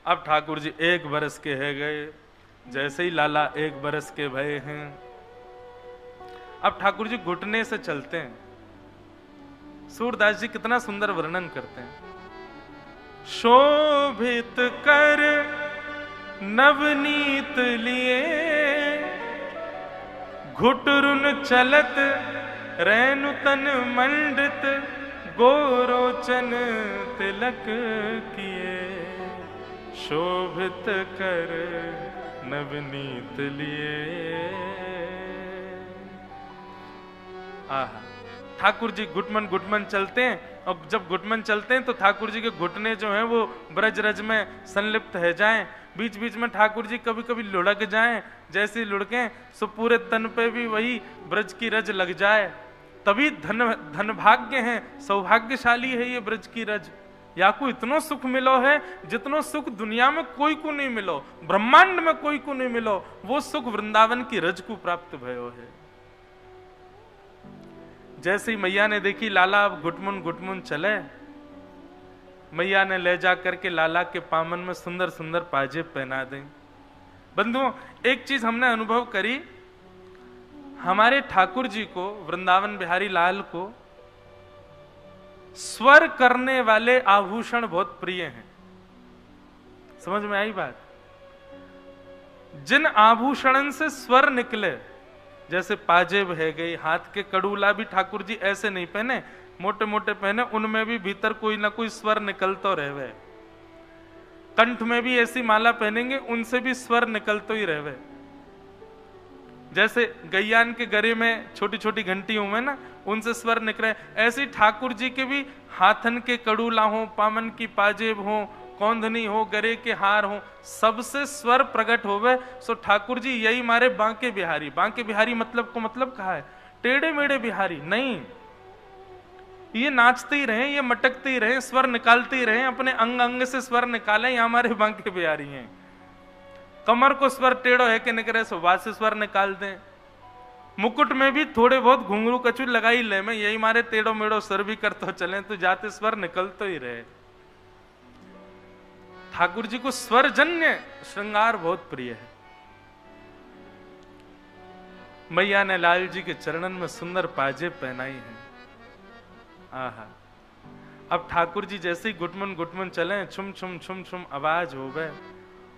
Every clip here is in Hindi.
अब ठाकुर जी 1 बरस के है गए, जैसे ही लाला 1 बरस के भये हैं। अब ठाकुर जी घुटने से चलते हैं। सूरदास जी कितना सुंदर वर्णन करते हैं। शोभित कर नवनीत लिए, घुटरुन चलत रैनु तन मंडित, गोरोचन तिलक किए। शोभित कर नवनीत लिए। आहा, ठाकुर जी घुटमन घुटमन चलते हैं, और जब घुटमन चलते हैं तो ठाकुर जी के घुटने जो हैं वो ब्रज रज में संलिप्त है जाएं। बीच बीच में ठाकुर जी कभी कभी लुढ़क जाएं, जैसे लुढ़कें सो पूरे तन पे भी वही ब्रज की रज लग जाए। तभी धन भाग्य है, सौभाग्यशाली है ये ब्रज की रज। या को इतनो सुख मिलो है जितनो सुख दुनिया में कोई को नहीं मिलो, ब्रह्मांड में कोई को नहीं मिलो, वो सुख वृंदावन की रज को प्राप्त भयो है। जैसे ही मैया ने देखी लाला अब घुटमुन घुटमुन चले, मैया ने ले जा करके लाला के पामन में सुंदर सुंदर पाजेब पहना दें। बंधुओं, एक चीज हमने अनुभव करी, हमारे ठाकुर जी को, वृंदावन बिहारी लाल को स्वर करने वाले आभूषण बहुत प्रिय हैं। समझ में आई बात? जिन आभूषण से स्वर निकले, जैसे पाजेब है गई, हाथ के कड़ूला भी ठाकुर जी ऐसे नहीं पहने, मोटे मोटे पहने, उनमें भी भीतर कोई ना कोई स्वर निकलतो रहवे। कंठ में भी ऐसी माला पहनेंगे, उनसे भी स्वर निकलतो ही रहवे। जैसे गैयान के गरे में छोटी छोटी घंटियों में ना, उनसे स्वर निकले, ऐसे ठाकुर जी के भी हाथन के कड़ूला हो, पामन की पाजेब हो, कौंधनी हो, गरे के हार हो, सबसे स्वर प्रकट होवे। सो ठाकुर जी यही मारे बांके बिहारी। बांके बिहारी मतलब को मतलब कहा है टेढ़े मेढ़े बिहारी नहीं, ये नाचते ही रहे, ये मटकते ही रहे, स्वर निकालते ही रहे, अपने अंग अंग से स्वर निकाले, ये हमारे बांके बिहारी हैं। कमर को स्वर टेढ़ो है कि निकले सो बात से स्वर निकाल दें। मुकुट में भी थोड़े बहुत घुंघरू कचू लगाई ले, में यही मारे टेढ़ो मेढ़ो स्वर भी करते चले, तो जाते स्वर निकलते ही रहे। ठाकुर जी को स्वरजन्य श्रृंगार बहुत प्रिय है। मैया ने लाल जी के चरणन में सुंदर पाजेब पहनाई है। आहा, अब ठाकुर जी जैसे ही घुटमन घुटमन चले, छुम छुम छुम छुम आवाज हो गए,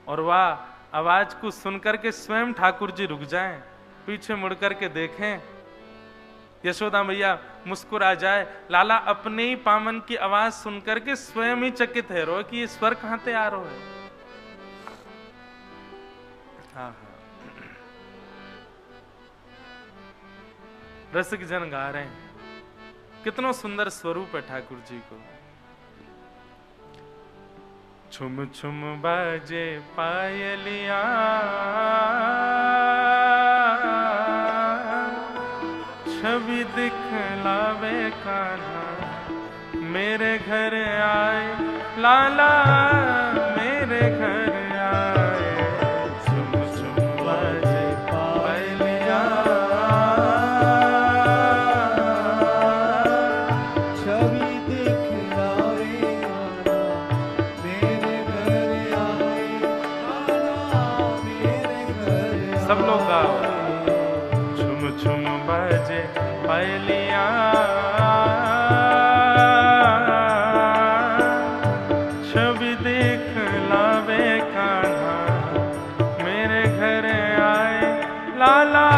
और वह आवाज को सुनकर के स्वयं ठाकुर जी रुक जाएं, पीछे मुड़ करके देखें, यशोदा मैया मुस्कुरा जाए, लाला अपने ही पामन की आवाज सुनकर के स्वयं ही चकित है रो कि ये स्वर कहां से आ रहा है। हाँ, रसिक जन गा रहे हैं, कितना सुंदर स्वरूप है ठाकुर जी को। छुम छुम बाजे पायलिया, छवि दिखलावे कान्हा, मेरे घर आए लाला, मेरे घर आए। छुम छुम बाजे पायलिया, छवि दिखलावे कान्हा, मेरे घर आए लाला, मेरे घर आए। सब लोग गाओ। छुम छुम बाजे पायलिया, छवि दिखलावे कान्हा, मेरे घर आए लाला,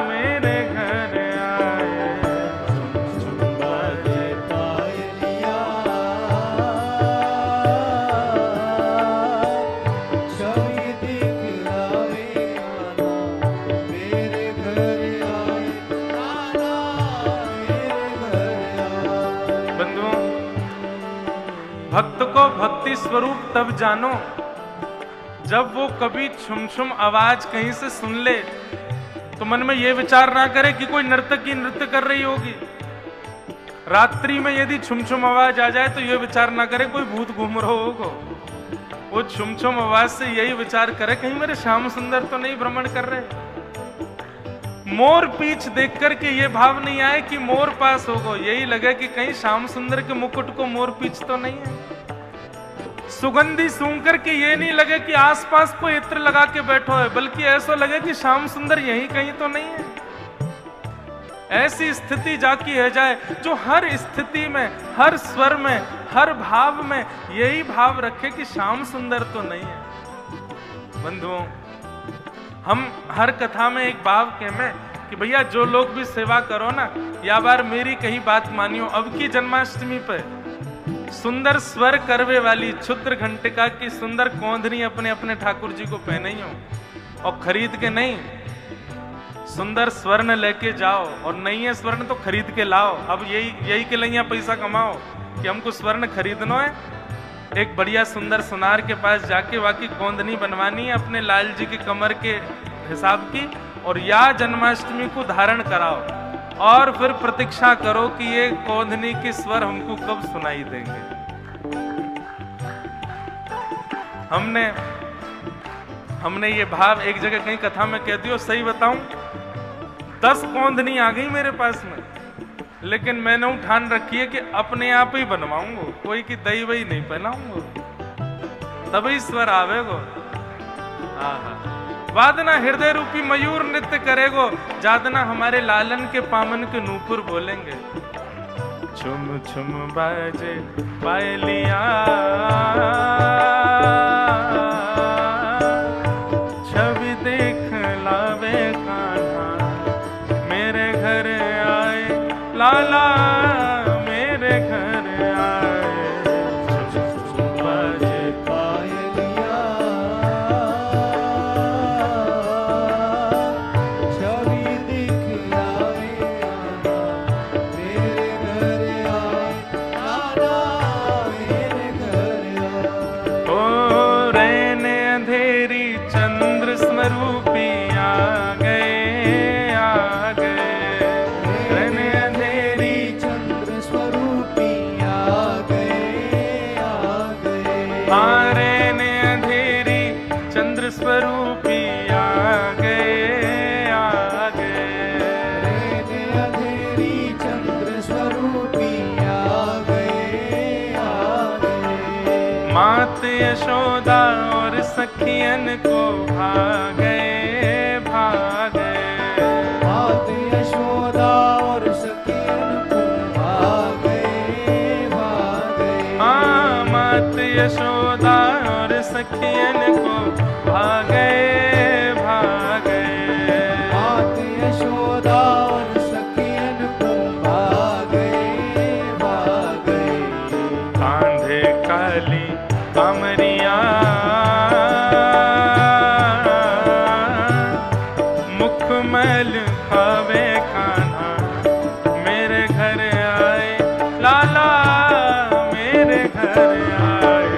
मेरे घर आए। छुम छुम बाजे पायलिया, छवि दिखलावे कान्हा, मेरे घर आए लाला, मेरे घर आए। बंधुओं, भक्त को भक्ति स्वरूप तब जानो जब वो कभी छुम छुम आवाज कहीं से सुन ले, तो मन में ये विचार ना करे कि कोई नर्तकी नृत्य कर रही होगी। रात्रि में यदि छुम छुम आवाज आ जाए तो ये विचार ना करे कोई भूत घूम रहा होगा। वो छुम छुम आवाज से यही विचार करे कहीं मेरे श्याम सुंदर तो नहीं भ्रमण कर रहे। मोर पीछ देख करके ये भाव नहीं आए कि मोर पास होगा, यही लगे कि कहीं श्याम सुंदर के मुकुट को मोर पीछ तो नहीं है। सुगंधी सूंघ कर के ये नहीं लगे कि आसपास कोई इत्र लगा के बैठो है, बल्कि ऐसा लगे कि श्याम सुंदर यहीं कहीं तो नहीं है। ऐसी स्थिति जाकी है जाए जो हर स्थिति में, हर स्वर में, हर भाव में यही भाव रखे कि श्याम सुंदर तो नहीं है। बंधुओं, हम हर कथा में एक भाव कहते हैं कि भैया जो लोग भी सेवा करो ना, या बार मेरी कही बात मानियो, अब की जन्माष्टमी पे सुंदर स्वर करवे वाली क्षुद्र घंटिका की सुंदर कोंधनी अपने अपने ठाकुर जी को पहने ही हो, और खरीद के नहीं, सुंदर स्वर्ण लेके जाओ, और नहीं है स्वर्ण तो खरीद के लाओ। अब यही के लिए पैसा कमाओ कि हमको स्वर्ण खरीदना है। एक बढ़िया सुंदर सुनार के पास जाके वाकी कोंदनी बनवानी है अपने लाल जी की कमर के हिसाब की, और या जन्माष्टमी को धारण कराओ, और फिर प्रतीक्षा करो कि ये कोंदनी के स्वर हमको कब सुनाई देंगे। हमने ये भाव एक जगह कहीं कथा में कह दियो, सही बताऊं 10 कोंदनी आ गई मेरे पास में, लेकिन मैंने ठान रखी है कि अपने आप ही बनवाऊंगा, कोई की दही वही नहीं पहनाऊंगा, तभी स्वर आवेगो। वादना हृदय रूपी मयूर नृत्य करेगो, जादना हमारे लालन के पामन के नूपुर बोलेंगे। छुम छुम बाजे पायलिया, छवि देख लावे कान्हा, मेरे घर आए लाला, मेरे घर आए। बाजे पायलिया, छवि दिखलावे कान्हा, मेरे घर आए लाला, मेरे घर आए। ओ रहने अंधेरी चंद्र स्वरूपी आ गए, आ गए, रहने अंधेरी चंद्र स्वरूपी आ गए, आ गए। हाँ, रहने अंधेरी चंद्र स्वरूपी आ गए, आ गए। रहने अंधेरी चंद्र स्वरूपी आ गए, आ गए। मात यशोदा और सखियन को भागे, भागे। मात यशोदा और सखियन को भागे, भागे। हाँ, मात यशोदा और सखियन को भागे, भागे। मात यशोदा और सखियन को भागे, भागे। कांधे काली कामरिया, मुखमल खावे कान्हा, मेरे घर आए लाला, मेरे घर आए।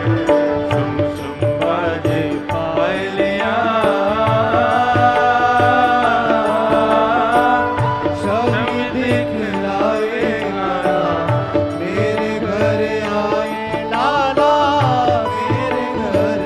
सुम सुम बाजे पायलिया, छवि दिखलावे कान्हा, मेरे घर आए लाला, मेरे घर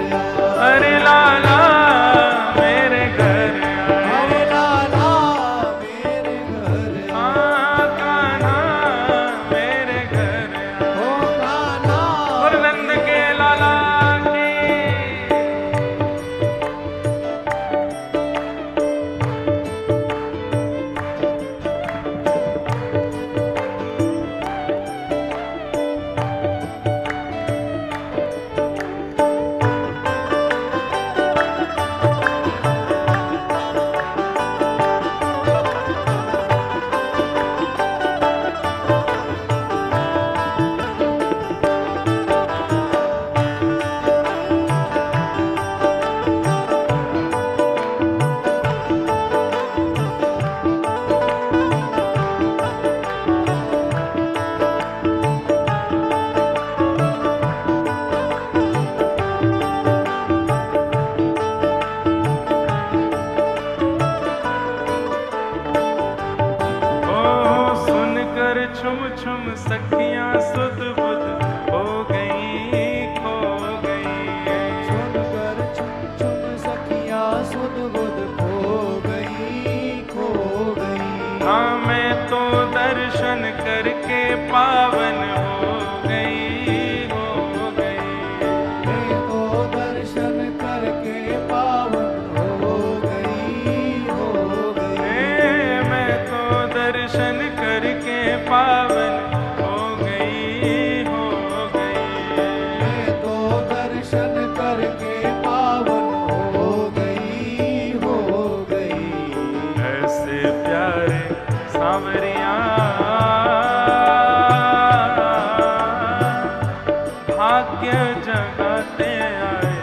खाते आए,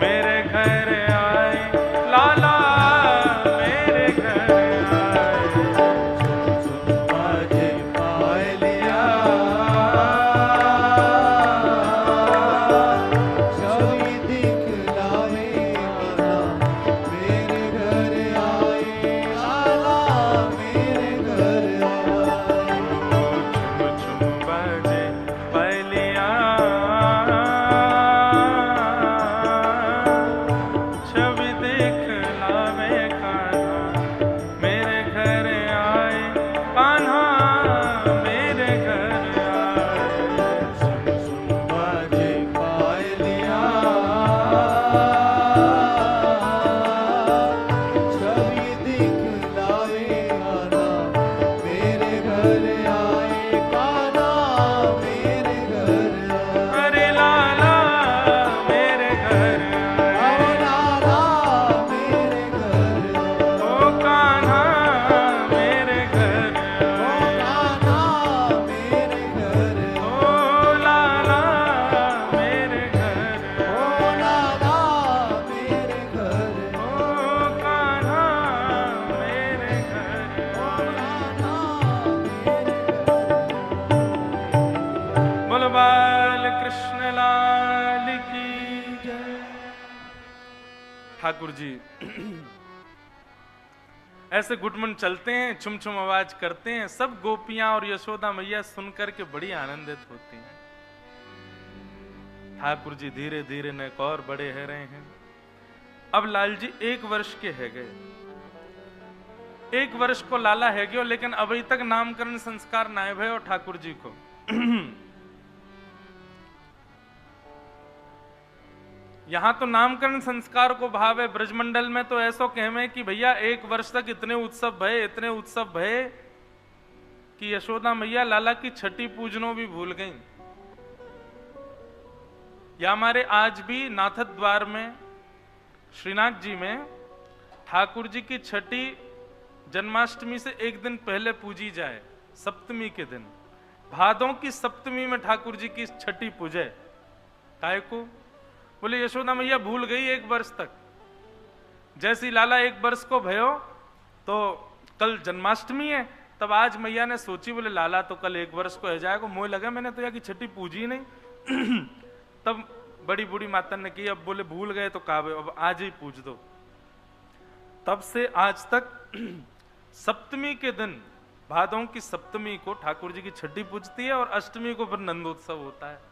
मेरे घर आए लाला मेरे घर आए। बाजे पायलिया छवि दिखलावे आला मेरे घर आए, आला मेरे घर आए। छुम छुम बाजे पायलिया छवि दिखलावे कान्हा मेरे घर आए, कान्हा मेरे घर आए। बाजे पायलिया छवि दिखलावे आला मेरे घर आए, कान्हा मेरे घर आए। अरे लाला मेरे घर आए, ओ लाला मेरे घर आए, ओ कान्हा मेरे घर ओ आए, कान्हा मेरे घर आए, ओ लाला मेरे घर ओ आए, लाला मेरे घर आए, ओ कान्हा मेरे घर ओ आए। कान्हा मेरे बोल बाल कृष्ण लाल की जय। ठाकुर जी ऐसे घुटमन चलते हैं, छुम छुम आवाज करते हैं, सब गोपियां और यशोदा मैया सुनकर के बड़ी आनंदित होती हैं। ठाकुर जी धीरे धीरे नेक और बड़े है रहे हैं। अब लाल जी 1 वर्ष के है गए, 1 वर्ष को लाला है गयो, लेकिन अभी तक नामकरण संस्कार ना भय और ठाकुर जी को। यहां तो नामकरण संस्कार को भाव है, ब्रजमंडल में तो ऐसो कहवे कि भैया 1 वर्ष तक इतने उत्सव भये, इतने उत्सव भये कि यशोदा मैया लाला की छठी पूजनों भी भूल गई। या हमारे आज भी नाथद द्वार में श्रीनाथ जी में ठाकुर जी की छठी जन्माष्टमी से 1 दिन पहले पूजी जाए, सप्तमी के दिन, भादों की सप्तमी में ठाकुर जी की छठी पूजे। काय को? बोले यशोदा मैया भूल गई 1 वर्ष तक। जैसी लाला 1 वर्ष को भयो तो कल जन्माष्टमी है, तब आज मैया ने सोची, बोले लाला तो कल 1 वर्ष को है जाएगा, मोह लगा मैंने तो यहाँ की छठी पूजी नहीं। तब बड़ी बूढ़ी माता ने की, अब बोले भूल गए तो काबे अब आज ही पूज दो। तब से आज तक सप्तमी के दिन, भादों की सप्तमी को ठाकुर जी की छठी पूजती है और अष्टमी को फिर नंदोत्सव होता है।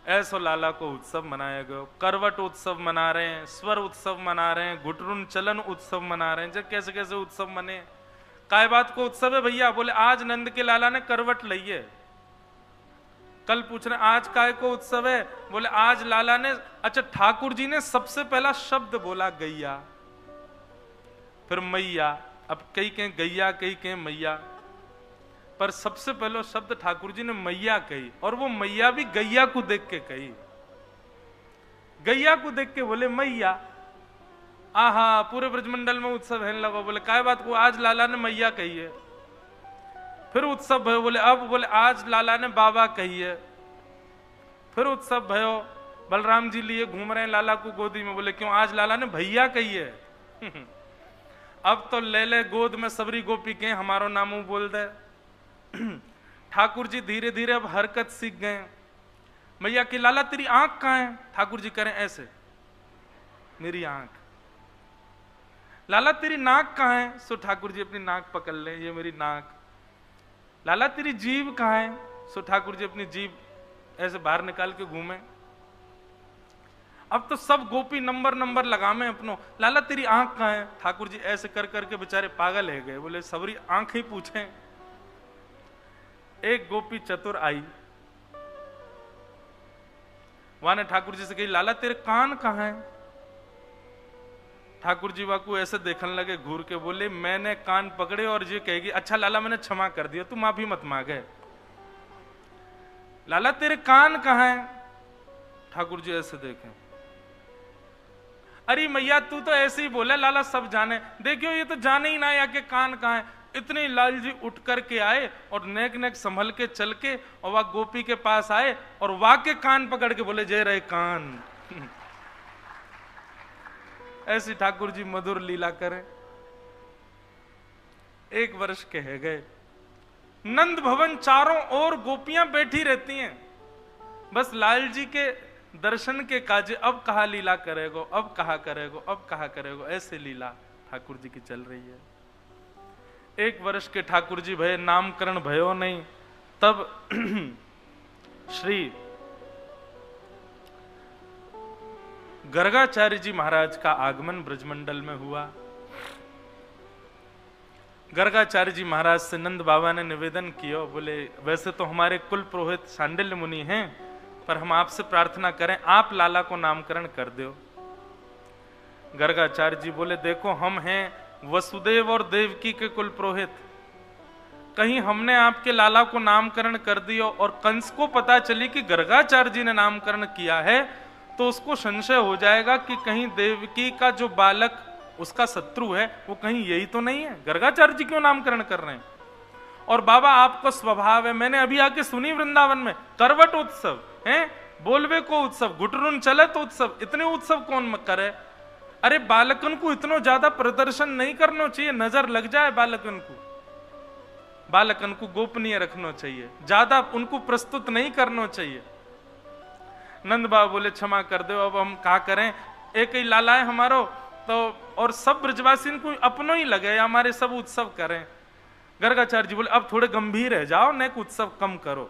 ऐसो लाला को उत्सव मनाया गया। करवट उत्सव मना रहे हैं, स्वर उत्सव मना रहे हैं, घुटरुन चलन उत्सव मना रहे हैं। जब कैसे कैसे उत्सव मने, काय बात को उत्सव है भैया? बोले आज नंद के लाला ने करवट ली है। कल पूछ रहे आज काय को उत्सव है? बोले आज लाला ने, अच्छा ठाकुर जी ने सबसे पहला शब्द बोला गैया, फिर मैया, अब कई कहें गैया कई कहें मैया, पर सबसे पहला शब्द ठाकुर जी ने मैया कही, और वो मैया भी गैया को देख के कही। गैया को देख के बोले मैया। आहा, पूरे ब्रजमंडल में उत्सव है लगा। बोले काय बात को? आज लाला ने मैया कही है। फिर उत्सव भयो, बोले अब, बोले आज लाला ने बाबा कही है। फिर उत्सव भयो, बलराम जी लिए घूम रहे हैं लाला को गोदी में, बोले क्यों? आज लाला ने भैया कही है। अब तो ले ले गोद में सबरी गोपी के हमारो नामू बोल दे। ठाकुर जी धीरे धीरे अब हरकत सीख गए। मैया की लाला तेरी आंख कहां है? ठाकुर जी करें ऐसे, मेरी आंख। लाला तेरी नाक कहां है? सो ठाकुर जी अपनी नाक पकड़ ले, ये मेरी नाक। लाला तेरी जीभ कहां है? सो ठाकुर जी अपनी जीभ ऐसे बाहर निकाल के घूमे। अब तो सब गोपी नंबर नंबर लगामे अपनो। लाला तेरी आंख कहां है? ठाकुर जी ऐसे कर करके बेचारे पागल है गए। बोले सबरी आंख ही पूछे। एक गोपी चतुर आई, वहां ने ठाकुर जी से कही लाला तेरे कान कहां है? ठाकुर जी वाकू ऐसे देखने लगे घूर के, बोले मैंने कान पकड़े और ये कहेगी अच्छा लाला मैंने क्षमा कर दिया, तू माफी मत मांगे। लाला तेरे कान कहां है? ठाकुर जी ऐसे देखे, अरे मैया तू तो ऐसे ही बोले, लाला सब जाने। देखियो ये तो जाने ही ना या के कान कहां है। इतने लाल जी उठ करके आए और नेक नेक संभल के चल के और वह गोपी के पास आए और वह के कान पकड़ के बोले, जय रहे कान। ऐसी ठाकुर जी मधुर लीला करें। 1 वर्ष के है गए, नंद भवन चारों ओर गोपियां बैठी रहती हैं, बस लाल जी के दर्शन के काजे, अब कहा लीला करेगो, अब कहा करेगो, अब कहा करेगो, ऐसे लीला ठाकुर जी की चल रही है। 1 वर्ष के ठाकुर जी भय, नामकरण भयो नहीं। तब श्री गर्गाचार्य जी महाराज का आगमन ब्रजमंडल में हुआ। गर्गाचार्य जी महाराज से नंद बाबा ने निवेदन किया, बोले वैसे तो हमारे कुल पुरोहित सांडिल्य मुनि हैं, पर हम आपसे प्रार्थना करें आप लाला को नामकरण कर दो। गर्गाचार्य जी बोले, देखो हम हैं वसुदेव और देवकी के कुल पुरोहित, कहीं हमने आपके लाला को नामकरण कर दिया और कंस को पता चली कि गर्गाचार्य जी ने नामकरण किया है, तो उसको संशय हो जाएगा कि कहीं देवकी का जो बालक उसका शत्रु है वो कहीं यही तो नहीं है, गर्गाचार्य जी क्यों नामकरण कर रहे हैं। और बाबा आपको स्वभाव है, मैंने अभी आके सुनी वृंदावन में करवट उत्सव है, बोलवे को उत्सव, गुटरुन चले तो उत्सव, इतने उत्सव कौन करे। अरे बालकन को इतना ज्यादा प्रदर्शन नहीं करना चाहिए, नजर लग जाए बालकन को गोपनीय रखना चाहिए, ज्यादा उनको प्रस्तुत नहीं करना चाहिए। नंद बाबा बोले क्षमा कर दो, अब हम क्या करें, एक ही लाला है हमारो, तो और सब ब्रजवासी को अपनो ही लगे, हमारे सब उत्सव करें। गर्गाचार्य जी बोले अब थोड़े गंभीर है जाओ, नेक उत्सव कम करो,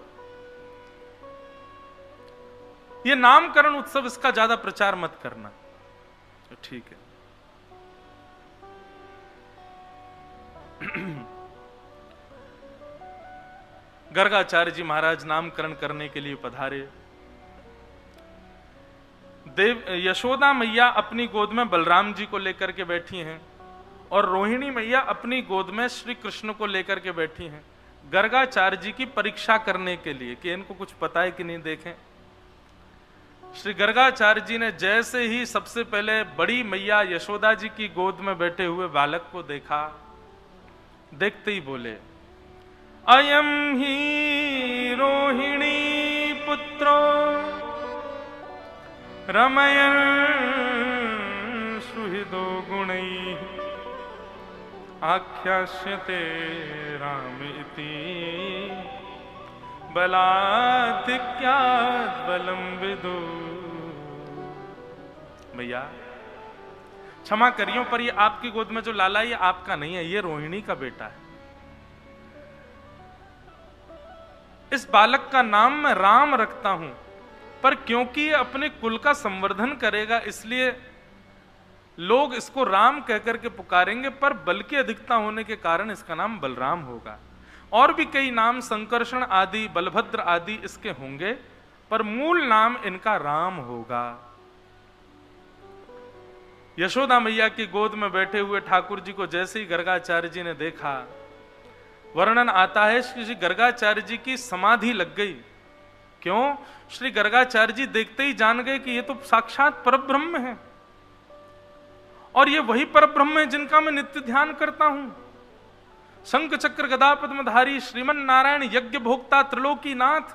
ये नामकरण उत्सव इसका ज्यादा प्रचार मत करना। तो ठीक है। गर्गाचार्य जी महाराज नामकरण करने के लिए पधारे। यशोदा मैया अपनी गोद में बलराम जी को लेकर के बैठी हैं और रोहिणी मैया अपनी गोद में श्री कृष्ण को लेकर के बैठी हैं, गर्गाचार्य जी की परीक्षा करने के लिए कि इनको कुछ पता है कि नहीं। देखें, श्री गर्गाचार्य जी ने जैसे ही सबसे पहले बड़ी मैया यशोदा जी की गोद में बैठे हुए बालक को देखा, देखते ही बोले, अयम ही रोहिणी पुत्रो रमयन् सुहृदो गुणैः आख्यास्यते राम इति बलाधिक्यात् बलं विदु। भैया क्षमा करियो, पर ये आपकी गोद में जो लाला ये आपका नहीं है, ये रोहिणी का बेटा है। इस बालक का नाम मैं राम रखता हूं, पर क्योंकि ये अपने कुल का संवर्धन करेगा इसलिए लोग इसको राम कहकर के पुकारेंगे, पर बल की अधिकता होने के कारण इसका नाम बलराम होगा। और भी कई नाम संकर्षण आदि, बलभद्र आदि इसके होंगे, पर मूल नाम इनका राम होगा। यशोदा मैया की गोद में बैठे हुए ठाकुर जी को जैसे ही गर्गाचार्य जी ने देखा, वर्णन आता है श्री गर्गाचार्य जी की समाधि लग गई। क्यों? श्री गर्गाचार्य जी देखते ही जान गए कि ये तो साक्षात परब्रह्म है, और ये वही परब्रह्म है जिनका मैं नित्य ध्यान करता हूं। शंख चक्र गदा पद्मधारी श्रीमन नारायण यज्ञ भोक्ता त्रिलोकी नाथ।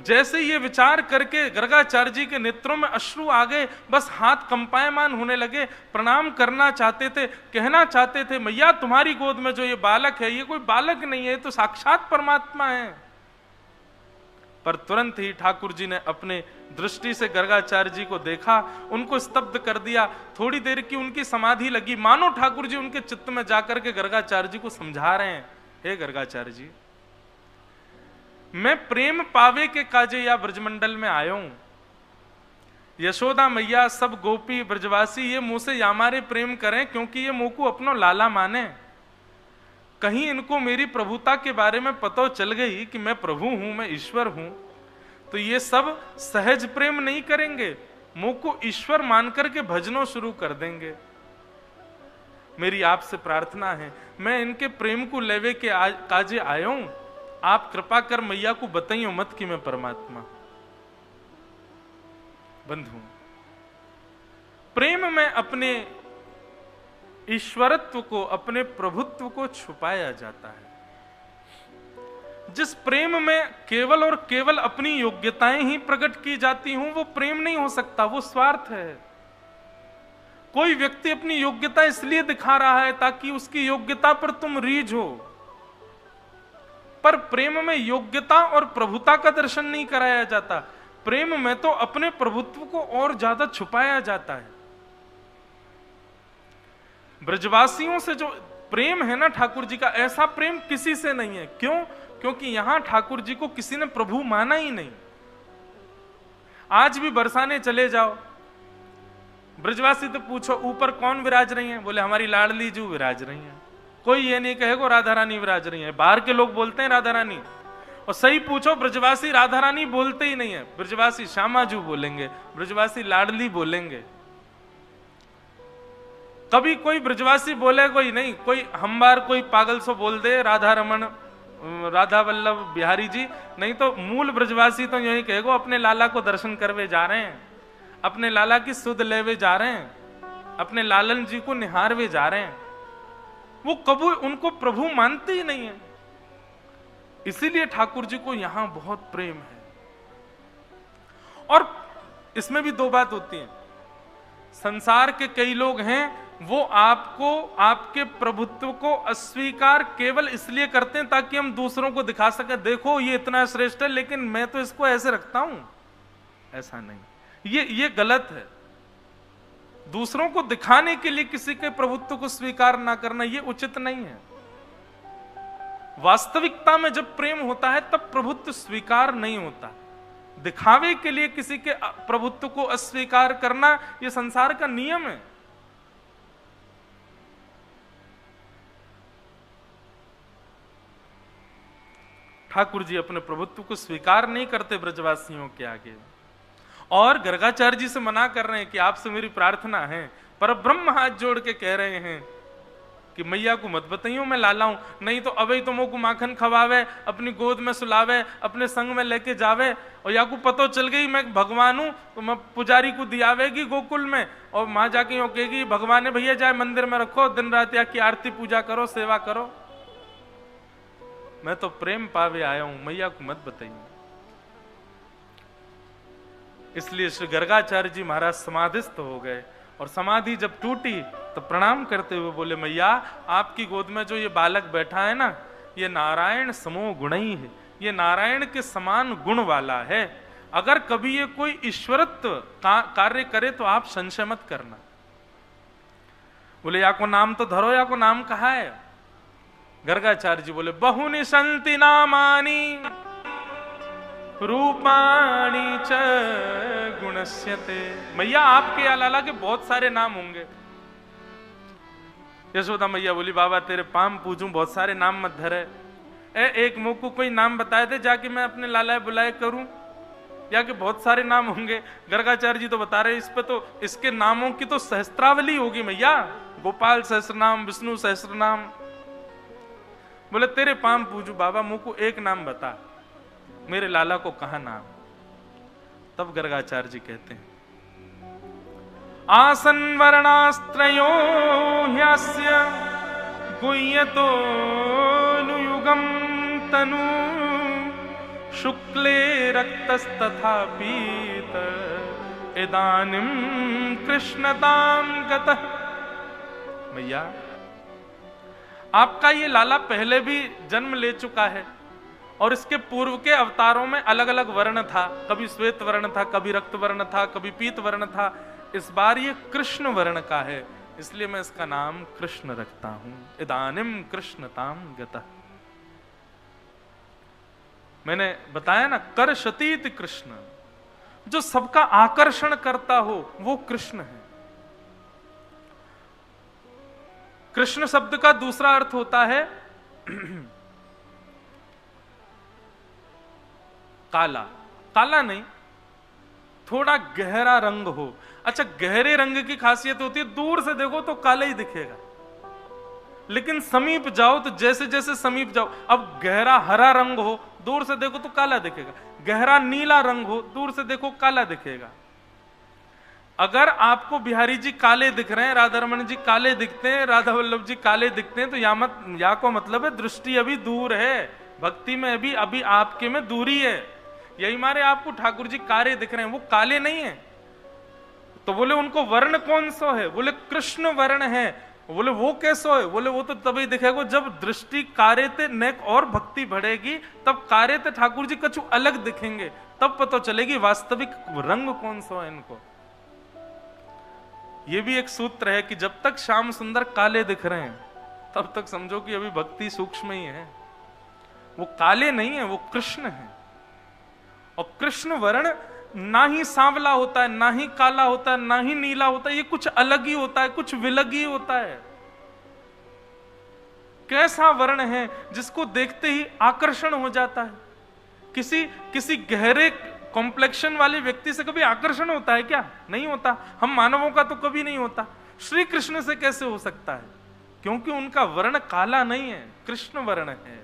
जैसे ये विचार करके गर्गाचार्य जी के नेत्रों में अश्रु आ गए, बस हाथ कंपायमान होने लगे, प्रणाम करना चाहते थे, कहना चाहते थे, मैया तुम्हारी गोद में जो ये बालक है ये कोई बालक नहीं है, तो साक्षात परमात्मा है। पर तुरंत ही ठाकुर जी ने अपने दृष्टि से गर्गाचार्य जी को देखा, उनको स्तब्ध कर दिया। थोड़ी देर की उनकी समाधि लगी, मानो ठाकुर जी उनके चित्त में जाकर के गर्गाचार्य जी को समझा रहे हैं, हे गर्गाचार्य जी, मैं प्रेम पावे के काजे या ब्रजमंडल में आया हूं। यशोदा मैया सब गोपी ब्रजवासी ये मुंह से यामारे प्रेम करें क्योंकि ये मुंह को अपनो लाला माने। कहीं इनको मेरी प्रभुता के बारे में पता चल गई कि मैं प्रभु हूं, मैं ईश्वर हूं, तो ये सब सहज प्रेम नहीं करेंगे, मुंह को ईश्वर मान करके भजनों शुरू कर देंगे। मेरी आपसे प्रार्थना है, मैं इनके प्रेम को लेवे के काजे आया हूं, आप कृपा कर मैया को बताइयो मत कि मैं परमात्मा। बंधु, प्रेम में अपने ईश्वरत्व को, अपने प्रभुत्व को छुपाया जाता है। जिस प्रेम में केवल और केवल अपनी योग्यताएं ही प्रकट की जाती हूं, वो प्रेम नहीं हो सकता, वो स्वार्थ है। कोई व्यक्ति अपनी योग्यता इसलिए दिखा रहा है ताकि उसकी योग्यता पर तुम रीझो, पर प्रेम में योग्यता और प्रभुता का दर्शन नहीं कराया जाता। प्रेम में तो अपने प्रभुत्व को और ज्यादा छुपाया जाता है। ब्रजवासियों से जो प्रेम है ना ठाकुर जी का, ऐसा प्रेम किसी से नहीं है। क्यों? क्योंकि यहां ठाकुर जी को किसी ने प्रभु माना ही नहीं। आज भी बरसाने चले जाओ, ब्रजवासी तो पूछो ऊपर कौन विराज रही है, बोले हमारी लाडली जू विराज रही है। कोई ये नहीं कहेगा राधा रानी विराज रही है। बाहर के लोग बोलते हैं राधा रानी, और सही पूछो ब्रजवासी राधा रानी बोलते ही नहीं है। ब्रजवासी श्यामा जू बोलेंगे, ब्रजवासी लाडली बोलेंगे। कभी कोई ब्रजवासी बोले कोई नहीं, कोई हम बार कोई पागल सो बोल दे राधा रमन, राधा वल्लभ बिहारी जी, नहीं तो मूल ब्रजवासी तो यही कहेगा अपने लाला को दर्शन करवे जा रहे हैं, अपने लाला की सुध लेवे जा रहे हैं, अपने लालन जी को निहारवे जा रहे हैं। वो कभी उनको प्रभु मानते ही नहीं है। इसीलिए ठाकुर जी को यहां बहुत प्रेम है। और इसमें भी दो बात होती है। संसार के कई लोग हैं, वो आपको, आपके प्रभुत्व को अस्वीकार केवल इसलिए करते हैं ताकि हम दूसरों को दिखा सकें, देखो ये इतना श्रेष्ठ है लेकिन मैं तो इसको ऐसे रखता हूं। ऐसा नहीं, ये गलत है। दूसरों को दिखाने के लिए किसी के प्रभुत्व को स्वीकार ना करना, ये उचित नहीं है। वास्तविकता में जब प्रेम होता है तब प्रभुत्व स्वीकार नहीं होता। दिखावे के लिए किसी के प्रभुत्व को अस्वीकार करना, यह संसार का नियम है। ठाकुर जी अपने प्रभुत्व को स्वीकार नहीं करते ब्रजवासियों के आगे, और गर्गाचार्य जी से मना कर रहे हैं कि आपसे मेरी प्रार्थना है। पर ब्रह्म हाथ जोड़ के कह रहे हैं कि मैया को मत बताइयो मैं लाला हूं, नहीं तो अबे तो मोको माखन खवावे, अपनी गोद में सुलावे, अपने संग में लेके जावे, और या को पतो चल गई मैं भगवान हूं तो मैं पुजारी को दियावेगी गोकुल में, और मां जाके यूं कहेगी भगवान है भैया जाए मंदिर में रखो, दिन रात या की आरती पूजा करो, सेवा करो। मैं तो प्रेम पावे आया हूं, मैया को मत बताइए। इसलिए श्री गर्गाचार्य जी महाराज समाधिस्थ हो गए, और समाधि जब टूटी तो प्रणाम करते हुए बोले मैया आपकी गोद में जो ये बालक बैठा है ना, ये नारायण समो गुणी है, ये नारायण के समान गुण वाला है। अगर कभी ये कोई ईश्वरत्व कार्य करे तो आप संशय मत करना। बोले या को नाम तो धरो, या को नाम कहा है? गर्गाचार्य जी बोले बहुनि संति नामानि रूपाणी च गुणस्यते। मैया आपके या लाला के बहुत सारे नाम होंगे। यशोदा मैया बोली बाबा तेरे पाम पूजूं, बहुत सारे नाम मत धरे। एक मुंह को कोई नाम बताए थे जाके मैं अपने लाला बुलाए करूं, या कि बहुत सारे नाम होंगे। गर्गाचार्य जी तो बता रहे इस पे तो इसके नामों की तो सहस्त्रावली होगी मैया, गोपाल सहस्रनाम, विष्णु सहस्रनाम। बोले तेरे पाम पूजू बाबा, मुंह को एक नाम बता, मेरे लाला को कहा नाम। तब गर्गाचार्य जी कहते हैं आसन वर्णास्त्रयो ह्यस्य गुह्यतो नुयुगम तनु शुक्ले रक्तस्तथा पीत इदानीं कृष्णतां गतः। मैया आपका ये लाला पहले भी जन्म ले चुका है, और इसके पूर्व के अवतारों में अलग अलग वर्ण था, कभी श्वेत वर्ण था, कभी रक्त वर्ण था, कभी पीत वर्ण था। इस बार ये कृष्ण वर्ण का है, इसलिए मैं इसका नाम कृष्ण रखता हूं। इदानीम कृष्णताम गतः। मैंने बताया ना कर्षतीति कृष्ण, जो सबका आकर्षण करता हो वो कृष्ण है। कृष्ण शब्द का दूसरा अर्थ होता है काला। काला नहीं, थोड़ा गहरा रंग हो। अच्छा, गहरे रंग की खासियत होती है दूर से देखो तो काला ही दिखेगा, लेकिन समीप जाओ तो जैसे जैसे समीप जाओ, अब गहरा हरा रंग हो दूर से देखो तो काला दिखेगा, गहरा नीला रंग हो दूर से देखो काला दिखेगा। अगर आपको बिहारी जी काले दिख रहे हैं, राधा रमन जी काले दिखते हैं, राधा वल्लभ जी काले दिखते हैं, तो या को मतलब है दृष्टि अभी दूर है, भक्ति में अभी आपके में दूरी है। यही मारे आपको ठाकुर जी काले दिख रहे हैं, वो काले नहीं है। तो बोले उनको वर्ण कौन सा है? बोले कृष्ण वर्ण है। बोले वो कैसो है? बोले वो तो तभी दिखेगा जब दृष्टि कार्य ते नेक और भक्ति बढ़ेगी, तब कार्य ते ठाकुर जी कछु अलग दिखेंगे, तब पता चलेगी वास्तविक रंग कौन सा है इनको। ये भी एक सूत्र है कि जब तक श्याम सुंदर काले दिख रहे हैं तब तक समझो कि अभी भक्ति सूक्ष्म ही है। वो काले नहीं है, वो कृष्ण है। और कृष्ण वर्ण ना ही सांवला होता है, ना ही काला होता है, ना ही नीला होता है, ये कुछ अलग ही होता है, कुछ विलग ही होता है। कैसा वर्ण है जिसको देखते ही आकर्षण हो जाता है। किसी गहरे कॉम्प्लेक्शन वाले व्यक्ति से कभी आकर्षण होता है क्या? नहीं होता। हम मानवों का तो कभी नहीं होता। श्री कृष्ण से कैसे हो सकता है? क्योंकि उनका वर्ण काला नहीं है, कृष्ण वर्ण है।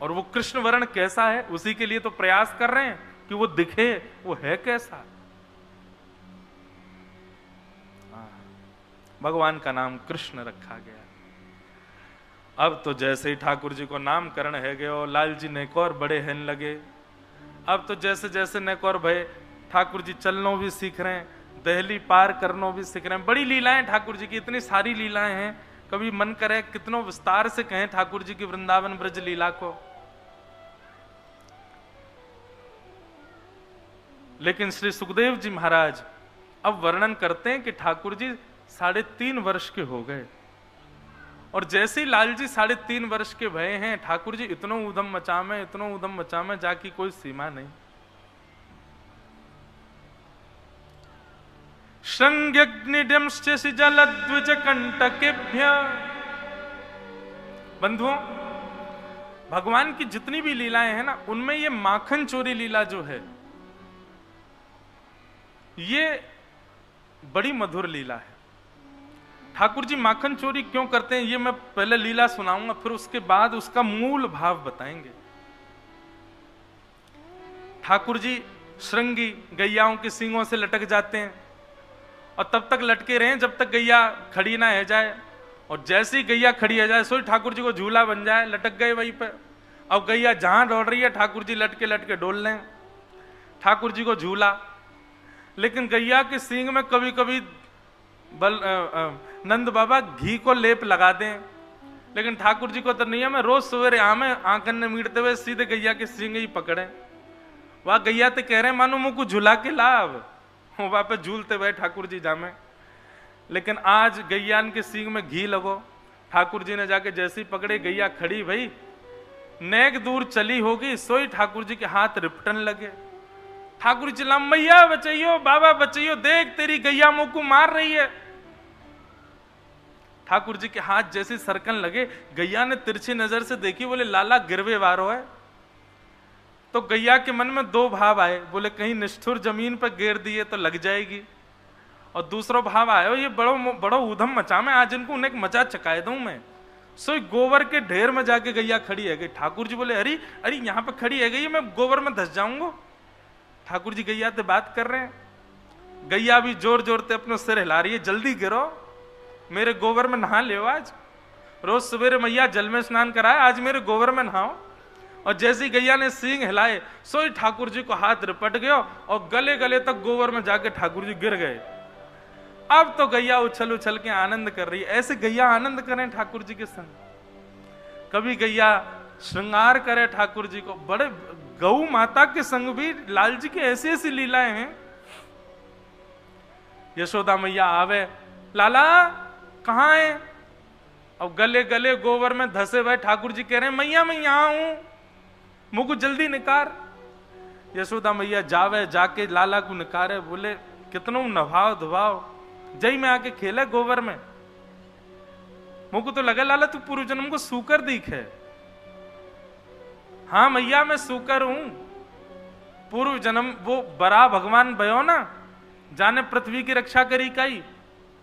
और वो कृष्ण वर्ण कैसा है, उसी के लिए तो प्रयास कर रहे हैं कि वो दिखे, वो है कैसा। भगवान का नाम कृष्ण रखा गया। अब तो जैसे ही ठाकुर जी को नामकरण है गए और लाल जी नेक और बड़े हैन लगे। अब तो जैसे जैसे नेक और भय, ठाकुर जी चलनो भी सीख रहे हैं, दहली पार करनो भी सीख रहे हैं। बड़ी लीलाएं ठाकुर जी की, इतनी सारी लीलाएं हैं, कभी मन करे कितनों विस्तार से कहें ठाकुर जी की वृंदावन ब्रज लीला को। लेकिन श्री सुखदेव जी महाराज अब वर्णन करते हैं कि ठाकुर जी 3.5 वर्ष के हो गए, और जैसे ही लाल जी 3.5 वर्ष के भये हैं, ठाकुर जी इतनो उधम मचामे, इतनो उधम मचामे, जाकी कोई सीमा नहीं। श्रृंग्यग्निड्यंश्च जलद्विज कंटकेभ्य। बंधुओं, भगवान की जितनी भी लीलाएं हैं ना, उनमें ये माखन चोरी लीला जो है, ये बड़ी मधुर लीला है। ठाकुर जी माखन चोरी क्यों करते हैं, ये मैं पहले लीला सुनाऊंगा, फिर उसके बाद उसका मूल भाव बताएंगे। ठाकुर जी श्रृंगी गैयाओं के सींगों से लटक जाते हैं, और तब तक लटके रहे जब तक गैया खड़ी ना हो जाए, और जैसे ही गैया खड़ी हो जाए, सोई ठाकुर जी को झूला बन जाए, लटक गए वहीं पर। अब गैया जहां दौड़ रही है, ठाकुर जी लटके लटके डोल लें, ठाकुर जी को झूला। लेकिन गैया के सींग में कभी कभी नंद बाबा घी को लेप लगा दें, लेकिन ठाकुर जी को तो नियम है, रोज सवेरे आमे आंखन ने मीटते हुए सीधे गैया के सींग ही पकड़े। वह गैया तो कह रहे मानो मुंह को झुला के लाभ, वहां पे झूलते हुए ठाकुर जी जामे। लेकिन आज गैयान के सींग में घी लगो, ठाकुर जी ने जाके जैसे ही पकड़े, गैया खड़ी भाई, नेक दूर चली होगी, सोई ठाकुर जी के हाथ रिपटन लगे। ठाकुर जी चिल्ला, मैया बचाइयो, बाबा बचाइयो, देख तेरी गैया मुंह को मार रही है। ठाकुर जी के हाथ जैसे सरकन लगे, गैया ने तिरछी नजर से देखी, बोले लाला गिरवे वारो है। तो गैया के मन में 2 भाव आए, बोले कहीं निष्ठुर जमीन पर गिर दिए तो लग जाएगी, और दूसरा भाव आया, ये बड़ो ऊधम मचा में, आज इनको उन्हें मचा चकाए दूं मैं। सो गोबर के ढेर में जाके गैया खड़ी है गई। ठाकुर जी बोले अरे अरे यहाँ पे खड़ी है गई, मैं गोबर में धस जाऊंगा। ठाकुर जी गैया से बात कर रहे हैं, गैया भी जोर जोर से अपने सिर हिला रही है, जल्दी गिरो, मेरे गोबर में नहा ले। आज रोज सवेरे मैया जल में स्नान कराए, आज मेरे गोबर में नहाओ। और जैसी गैया ने सींग हिलाए, सोई ठाकुर जी को हाथ रिपट गया, और गले गले तक गोबर में जाके ठाकुर जी गिर गए। अब तो गैया उछल उछल के आनंद कर रही है। ऐसे गैया आनंद करें ठाकुर जी के संग। कभी गैया श्रृंगार करे ठाकुर जी को, बड़े गौ माता के संग भी लाल जी की ऐसी ऐसी लीलाएं हैं। यशोदा मैया आवे, लाला कहाँ है? अब गले गले गोबर में धसे हुए ठाकुर जी कह रहे हैं मैया मैं यहां हूं, मुझ को जल्दी निकार। यशोदा मैया जावे, जाके लाला को निकारे, बोले कितनो नभाव धुभाव, जय में आके खेले गोबर में। मुझको तो लगा लाला तू पूर्व जन्म को सूकर दिख है। हाँ मैया मैं सूकर हूं, पूर्व जन्म वो बरा भगवान भयो ना, जाने पृथ्वी की रक्षा करी काई।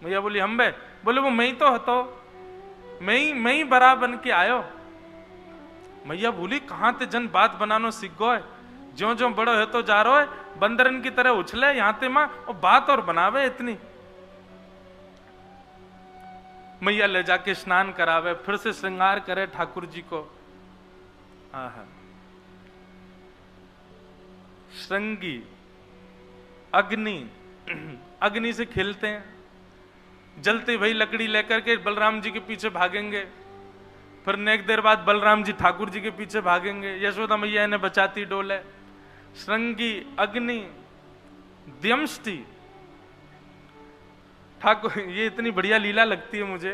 मैया बोली हम बे, बोले वो मैं ही तो हतो, मैं ही बरा बन के आयो। मैया बोली कहां ते जन बात बनानो सीख गो है, ज्यो ज्यो बड़ो है तो जा रहो है, बंदरन की तरह उछले यहाँ ते माँ और बात और बनावे इतनी। मैया ले जाके स्नान करावे, फिर से श्रृंगार करे ठाकुर जी को। आहा, श्रृंगी अग्नि, अग्नि से खेलते हैं, जलते भाई लकड़ी लेकर के बलराम जी के पीछे भागेंगे, फिर नेक देर बाद बलराम जी ठाकुर जी के पीछे भागेंगे, यशोदा मैया इन्हें बचाती डोले। श्रृंगी अग्नि द्यमष्टि, ठाकुर, ये इतनी बढ़िया लीला लगती है मुझे।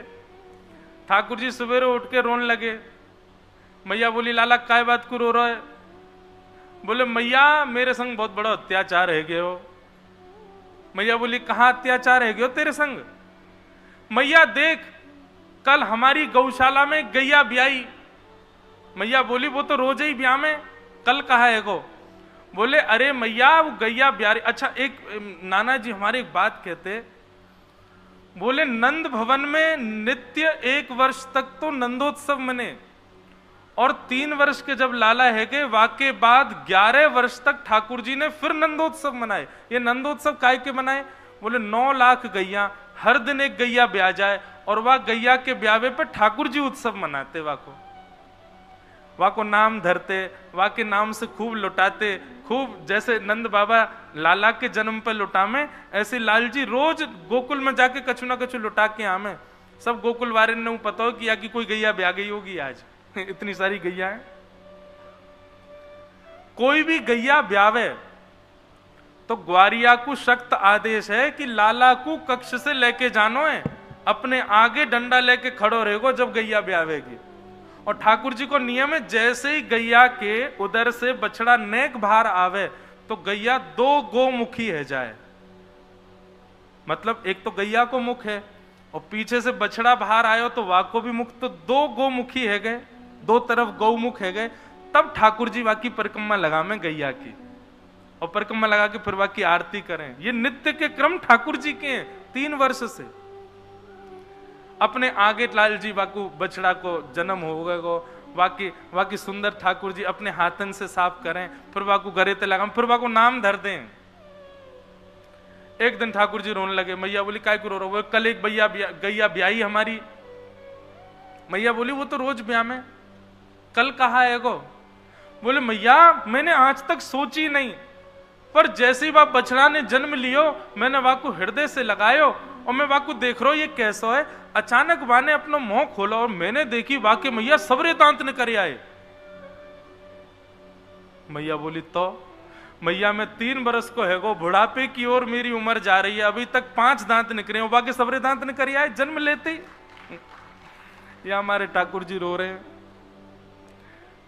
ठाकुर जी सवेरे उठ के रोने लगे। मैया बोली लाला काय बात को रो रहा है? बोले मैया मेरे संग बहुत बड़ा अत्याचार है गए हो। मैया बोली कहां अत्याचार है गए हो तेरे संग? मैया देख कल हमारी गौशाला में गैया ब्याई। मैया बोली वो तो रोज ही ब्याह में, कल कहा है गो? बोले अरे मैया वो गैया ब्यारी। अच्छा एक नाना जी हमारे एक बात कहते, बोले नंद भवन में नित्य 1 वर्ष तक तो नंदोत्सव मने, और 3 वर्ष के जब लाला है के वाके बाद 11 वर्ष तक ठाकुर जी ने फिर नंदोत्सव मनाए। ये नंदोत्सव काय के मनाए? बोले 9 लाख गैया, हर दिन एक गैया ब्याह जाए, और वह गैया के ब्यावे पे ठाकुर जी उत्सव मनाते, वाह को नाम धरते, वाह के नाम से खूब लुटाते, खूब जैसे नंद बाबा लाला के जन्म पर लुटामे, ऐसे लाल जी रोज गोकुल में जाके कछु ना कछु लुटा के आमे। सब गोकुल वाले ने पता हो कि या कि कोई गैया ब्याह गई होगी आज। इतनी सारी गैया है। कोई भी गैया ब्यावे तो ग्वारिया को सख्त आदेश है कि लाला को कक्ष से लेके जानो है, अपने आगे डंडा लेके खड़ो रहेगो जब गैया ब्यावेगी। और ठाकुर जी को नियम है जैसे ही गैया के उधर से बछड़ा नेक बाहर आवे तो गैया 2 गोमुखी है जाए। मतलब एक तो गैया को मुख है और पीछे से बछड़ा बाहर आयो तो वाह को भी मुख, तो 2 गोमुखी है गए, 2 तरफ गौमुख है गए। तब ठाकुर जी वाकी परिक्रमा लगा में गैया की, और परिक्रमा लगा के फिर वाकी आरती करें। ये नित्य के क्रम ठाकुर जी के हैं 3 वर्ष से। अपने आगे लाल जी वाकू बछड़ा को जन्म होगा को वाकी सुंदर ठाकुर जी अपने हाथन से साफ करें, फिर वाकू गरे ते लगाम, फिर वाकू नाम धर दें। एक दिन ठाकुर जी रोने लगे। मैया बोली काय को रो रहे हो? कल एक गैया ब्याई हमारी। मैया बोली वो तो रोज ब्याह में, कल कहा है गो? बोले मैया मैंने आज तक सोची नहीं, पर जैसे ही बाप बछड़ा ने जन्म लियो मैंने वाकू हृदय से लगायो, और मैं वाकू देख रहा हूं ये कैसा है। अचानक वाने अपना मुंह खोला और मैंने देखी वाके मैया सबरे दांत ने कर आए। मैया बोली तो मैया मैं 3 बरस को है गो, बुढ़ापे की ओर मेरी उम्र जा रही है, अभी तक 5 दांत निकले हो, बाकी सबरे दांत ने कर आए जन्म लेते ही। ये हमारे ठाकुर जी रो रहे हैं।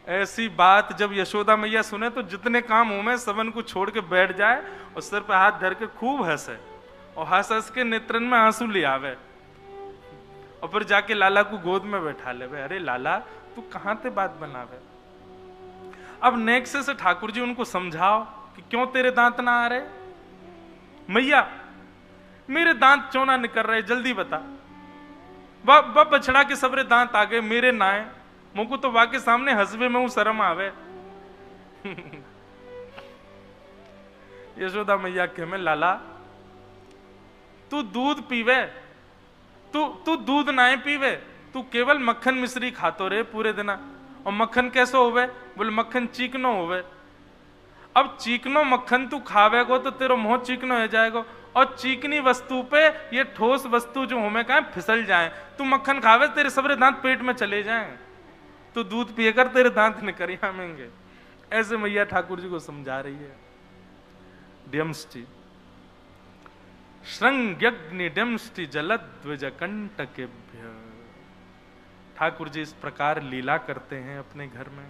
ऐसी बात जब यशोदा मैया सुने तो जितने काम हो में सबन को छोड़ के बैठ जाए और सिर पे हाथ धर के खूब हंसे, और हंस हंस के नेत्रन में आंसू ले आवे, और फिर जाके लाला को गोद में बैठा ले। अरे लाला तू कहां ते बात बनावे? अब नेक्स्ट से ठाकुर जी उनको समझाओ कि क्यों तेरे दांत ना आ रहे? मैया मेरे दांत क्यों ना निकल रहे, जल्दी बता। बछड़ा के सबरे दांत आ गए, मेरे ना है। मुझको तो वाके सामने हंसवे में हूं, शर्म आवे। यशोदा मैया के में लाला तू दूध पीवे, तू दूध ना पीवे, तू केवल मक्खन मिश्री खातो रे पूरे दिन। और मक्खन कैसे होवे? बोले मक्खन चीकनो होवे। अब चीकनो मक्खन तू खावेगो तो तेरा मुंह चीकनो हो जाएगा, और चीकनी वस्तु पे ये ठोस वस्तु जो हमें कहा फिसल जाए। तू मक्खन खावे तेरे सबरे दांत पेट में चले जाएं, तो दूध पिएकर तेरे दांत निकल आमेंगे। ऐसे मैया ठाकुर जी को समझा रही है। ड्यमष्टि श्रृंग्यग्नि ड्यमष्टि जलध्वज कंटकेभ्य। ठाकुर जी इस प्रकार लीला करते हैं अपने घर में।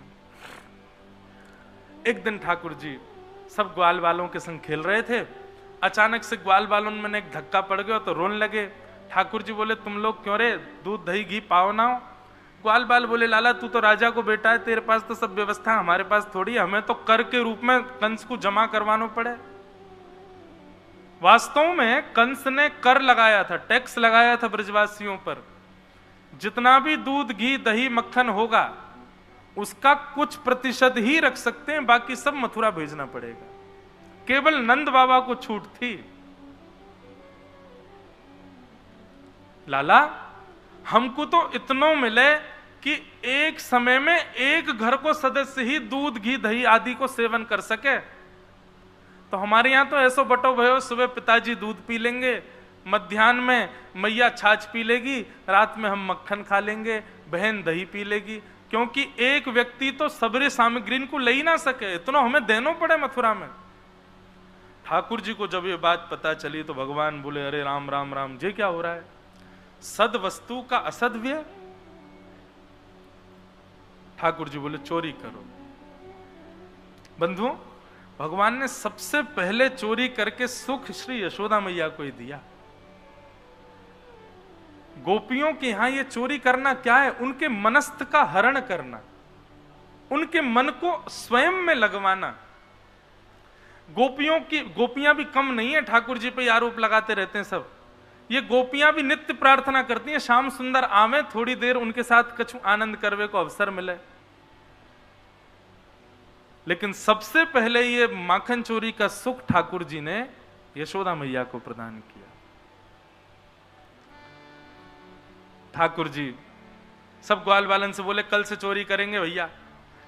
एक दिन ठाकुर जी सब ग्वाल वालों के संग खेल रहे थे, अचानक से ग्वाल वालों में एक धक्का पड़ गया तो रोने लगे। ठाकुर जी बोले तुम लोग क्यों रे, दूध दही घी पाओ ना हो। ग्वाल बाल बोले लाला तू तो राजा को बेटा है, तेरे पास तो सब व्यवस्था, हमारे पास थोड़ी, हमें तो कर के रूप में कंस को जमा करवाना पड़े। वास्तव में कंस ने कर लगाया था, टैक्स लगाया था ब्रजवासियों पर। जितना भी दूध घी दही मक्खन होगा उसका कुछ प्रतिशत ही रख सकते हैं, बाकी सब मथुरा भेजना पड़ेगा। केवल नंद बाबा को छूट थी। लाला, हमको तो इतना मिले कि एक समय में एक घर को सदस्य ही दूध घी दही आदि को सेवन कर सके। तो हमारे यहां तो ऐसो बटो भयो, सुबह पिताजी दूध पी लेंगे, मध्याह्न में मैया छाछ पी लेगी, रात में हम मक्खन खा लेंगे, बहन दही पी लेगी, क्योंकि एक व्यक्ति तो सबरे सामग्री को ले ही ना सके, इतना हमें देना पड़े मथुरा में। ठाकुर जी को जब ये बात पता चली तो भगवान बोले, अरे राम राम राम, ये क्या हो रहा है? सद वस्तु का असदव्य। ठाकुर जी बोले, चोरी करो। बंधुओं, भगवान ने सबसे पहले चोरी करके सुख श्री यशोदा मैया को ही दिया। गोपियों के यहां ये चोरी करना क्या है? उनके मनस्थ का हरण करना, उनके मन को स्वयं में लगवाना। गोपियां भी कम नहीं है, ठाकुर जी पे आरोप लगाते रहते हैं सब। ये गोपियां भी नित्य प्रार्थना करती हैं, श्याम सुंदर आवे, थोड़ी देर उनके साथ कछु आनंद करवे को अवसर मिले। लेकिन सबसे पहले ये माखन चोरी का सुख ठाकुर जी ने यशोदा मैया को प्रदान किया। ठाकुर जी सब ग्वाल बालन से बोले, कल से चोरी करेंगे भैया,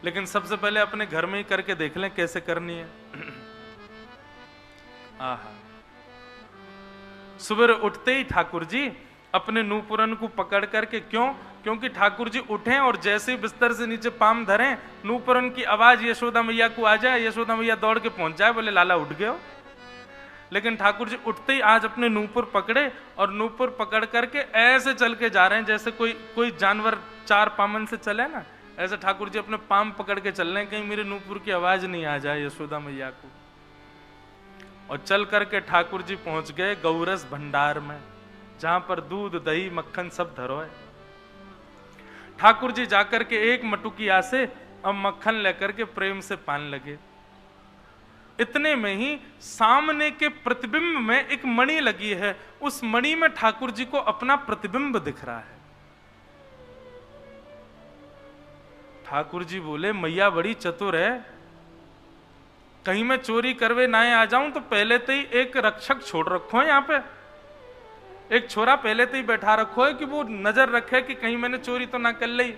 लेकिन सबसे पहले अपने घर में ही करके देख लें कैसे करनी है। आहा, सुबह उठते ही ठाकुर जी अपने नूपुरन को पकड़ करके, क्योंकि ठाकुर जी उठे और जैसे ही बिस्तर से नीचे पाम धरें, नूपुरन की आवाज यशोदा मैया को आ जाए, यशोदा मैया दौड़ के पहुंच जाए, बोले लाला उठ गए हो। लेकिन ठाकुर जी उठते ही आज अपने नूपुर पकड़े और नूपुर पकड़ करके ऐसे चल के जा रहे हैं जैसे कोई जानवर चार पामन से चले ना, ऐसे ठाकुर जी अपने पाम पकड़ के चल रहे हैं, कहीं मेरे नूपुर की आवाज नहीं आ जाए यशोदा मैया को। और चल करके ठाकुर जी पहुंच गए गौरस भंडार में, जहां पर दूध दही मक्खन सब धरो है। ठाकुर जी जाकर के एक मटुकिया से अब मक्खन लेकर के प्रेम से पान लगे। इतने में ही सामने के प्रतिबिंब में एक मणि लगी है, उस मणि में ठाकुर जी को अपना प्रतिबिंब दिख रहा है। ठाकुर जी बोले, मैया बड़ी चतुर है, कहीं मैं चोरी करवे ना आ जाऊं तो पहले तो ही एक रक्षक छोड़ रखो है यहाँ पे, एक छोरा पहले तो ही बैठा रखो है कि वो नजर रखे कि कहीं मैंने चोरी तो ना कर ली।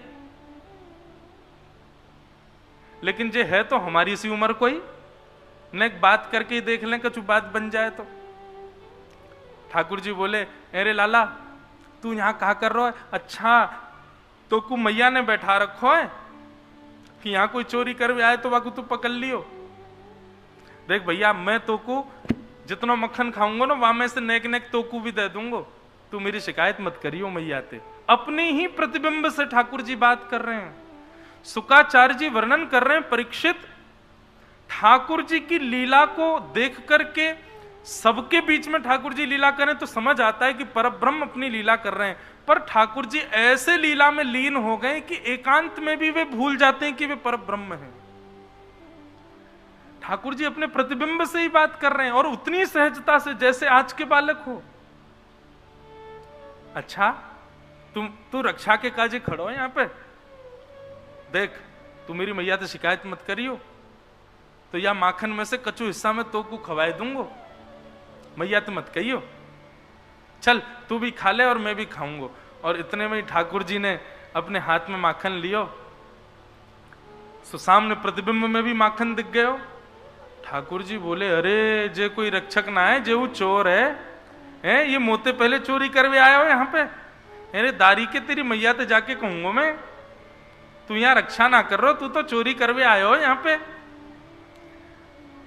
लेकिन जे है तो हमारी सी उम्र कोई न, एक बात करके ही देख लें कुछ बात बन जाए तो। ठाकुर जी बोले, अरे लाला तू यहां कहा कर रहा है? अच्छा तो को मैया ने बैठा रखो है कि यहां कोई चोरी कर आए तो वाकू तू पकड़ लियो। देख भैया, मैं तो को जितना मक्खन खाऊंगा ना वहां में से नेक नेक तो को भी दे दूंगा, तू मेरी शिकायत मत करियो मैया ते। अपने ही प्रतिबिंब से ठाकुर जी बात कर रहे हैं। शुकाचार्य जी वर्णन कर रहे हैं, परीक्षित ठाकुर जी की लीला को देख करके सबके बीच में ठाकुर जी लीला करें तो समझ आता है कि परब्रह्म अपनी लीला कर रहे हैं, पर ठाकुर जी ऐसे लीला में लीन हो गए कि एकांत में भी वे भूल जाते हैं कि वे परब्रह्म हैं। ठाकुर जी अपने प्रतिबिंब से ही बात कर रहे हैं और उतनी सहजता से जैसे आज के बालक हो। अच्छा तू रक्षा के काजे खड़ो है यहां पे, देख तू मेरी मैया से शिकायत मत करियो, तो या माखन में से कचू हिस्सा में तो को खवाए दूंगो, मैया तो मत कहियो, चल तू भी खा ले और मैं भी खाऊंगो। और इतने में ही ठाकुर जी ने अपने हाथ में माखन लियो, तो सामने प्रतिबिंब में भी माखन दिख गयो। ठाकुर जी बोले, अरे जे कोई रक्षक ना है, जे वो चोर है ये मोते पहले चोरी करवे आया हो यहाँ पे। अरे दारी के तेरी मैया ते जाके कहूंगा मैं, तू यहाँ रक्षा ना कर रहा, तू तो चोरी करवे आयो हो यहाँ पे।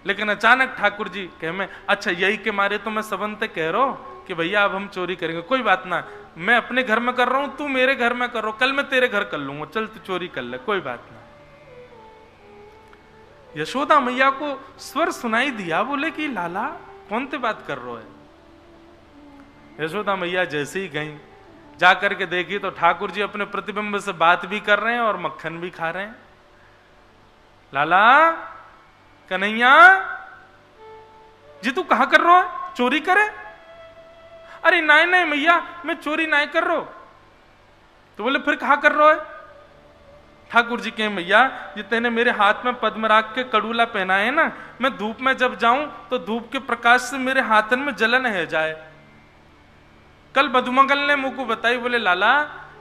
लेकिन अचानक ठाकुर जी कह में, अच्छा यही के मारे तो मैं सबंते कह रहा हूं कि भैया अब हम चोरी करेंगे, कोई बात ना, मैं अपने घर में कर रहा हूं, तू मेरे घर में कर रहा हूं, कल मैं तेरे घर कर लूंगा, चल तू चोरी कर ले, कोई बात ना। यशोदा मैया को स्वर सुनाई दिया, बोले कि लाला कौन ते बात कर रहा है। यशोदा मैया जैसे ही गई, जाकर के देखी तो ठाकुर जी अपने प्रतिबिंब से बात भी कर रहे हैं और मक्खन भी खा रहे हैं। लाला कन्हैया जी तू कहां कर रहा है, चोरी करे? अरे नहीं नहीं मैया मैं चोरी नहीं कर रहा। तो बोले फिर कहां कर रहा है? ठाकुर जी के मैया ये तेने मेरे हाथ में पद्मराग के कड़ूला पहना है ना, मैं धूप में जब जाऊं तो धूप के प्रकाश से मेरे हाथन में जलन है जाए। कल मधुमंगल ने मुझको बताई, बोले लाला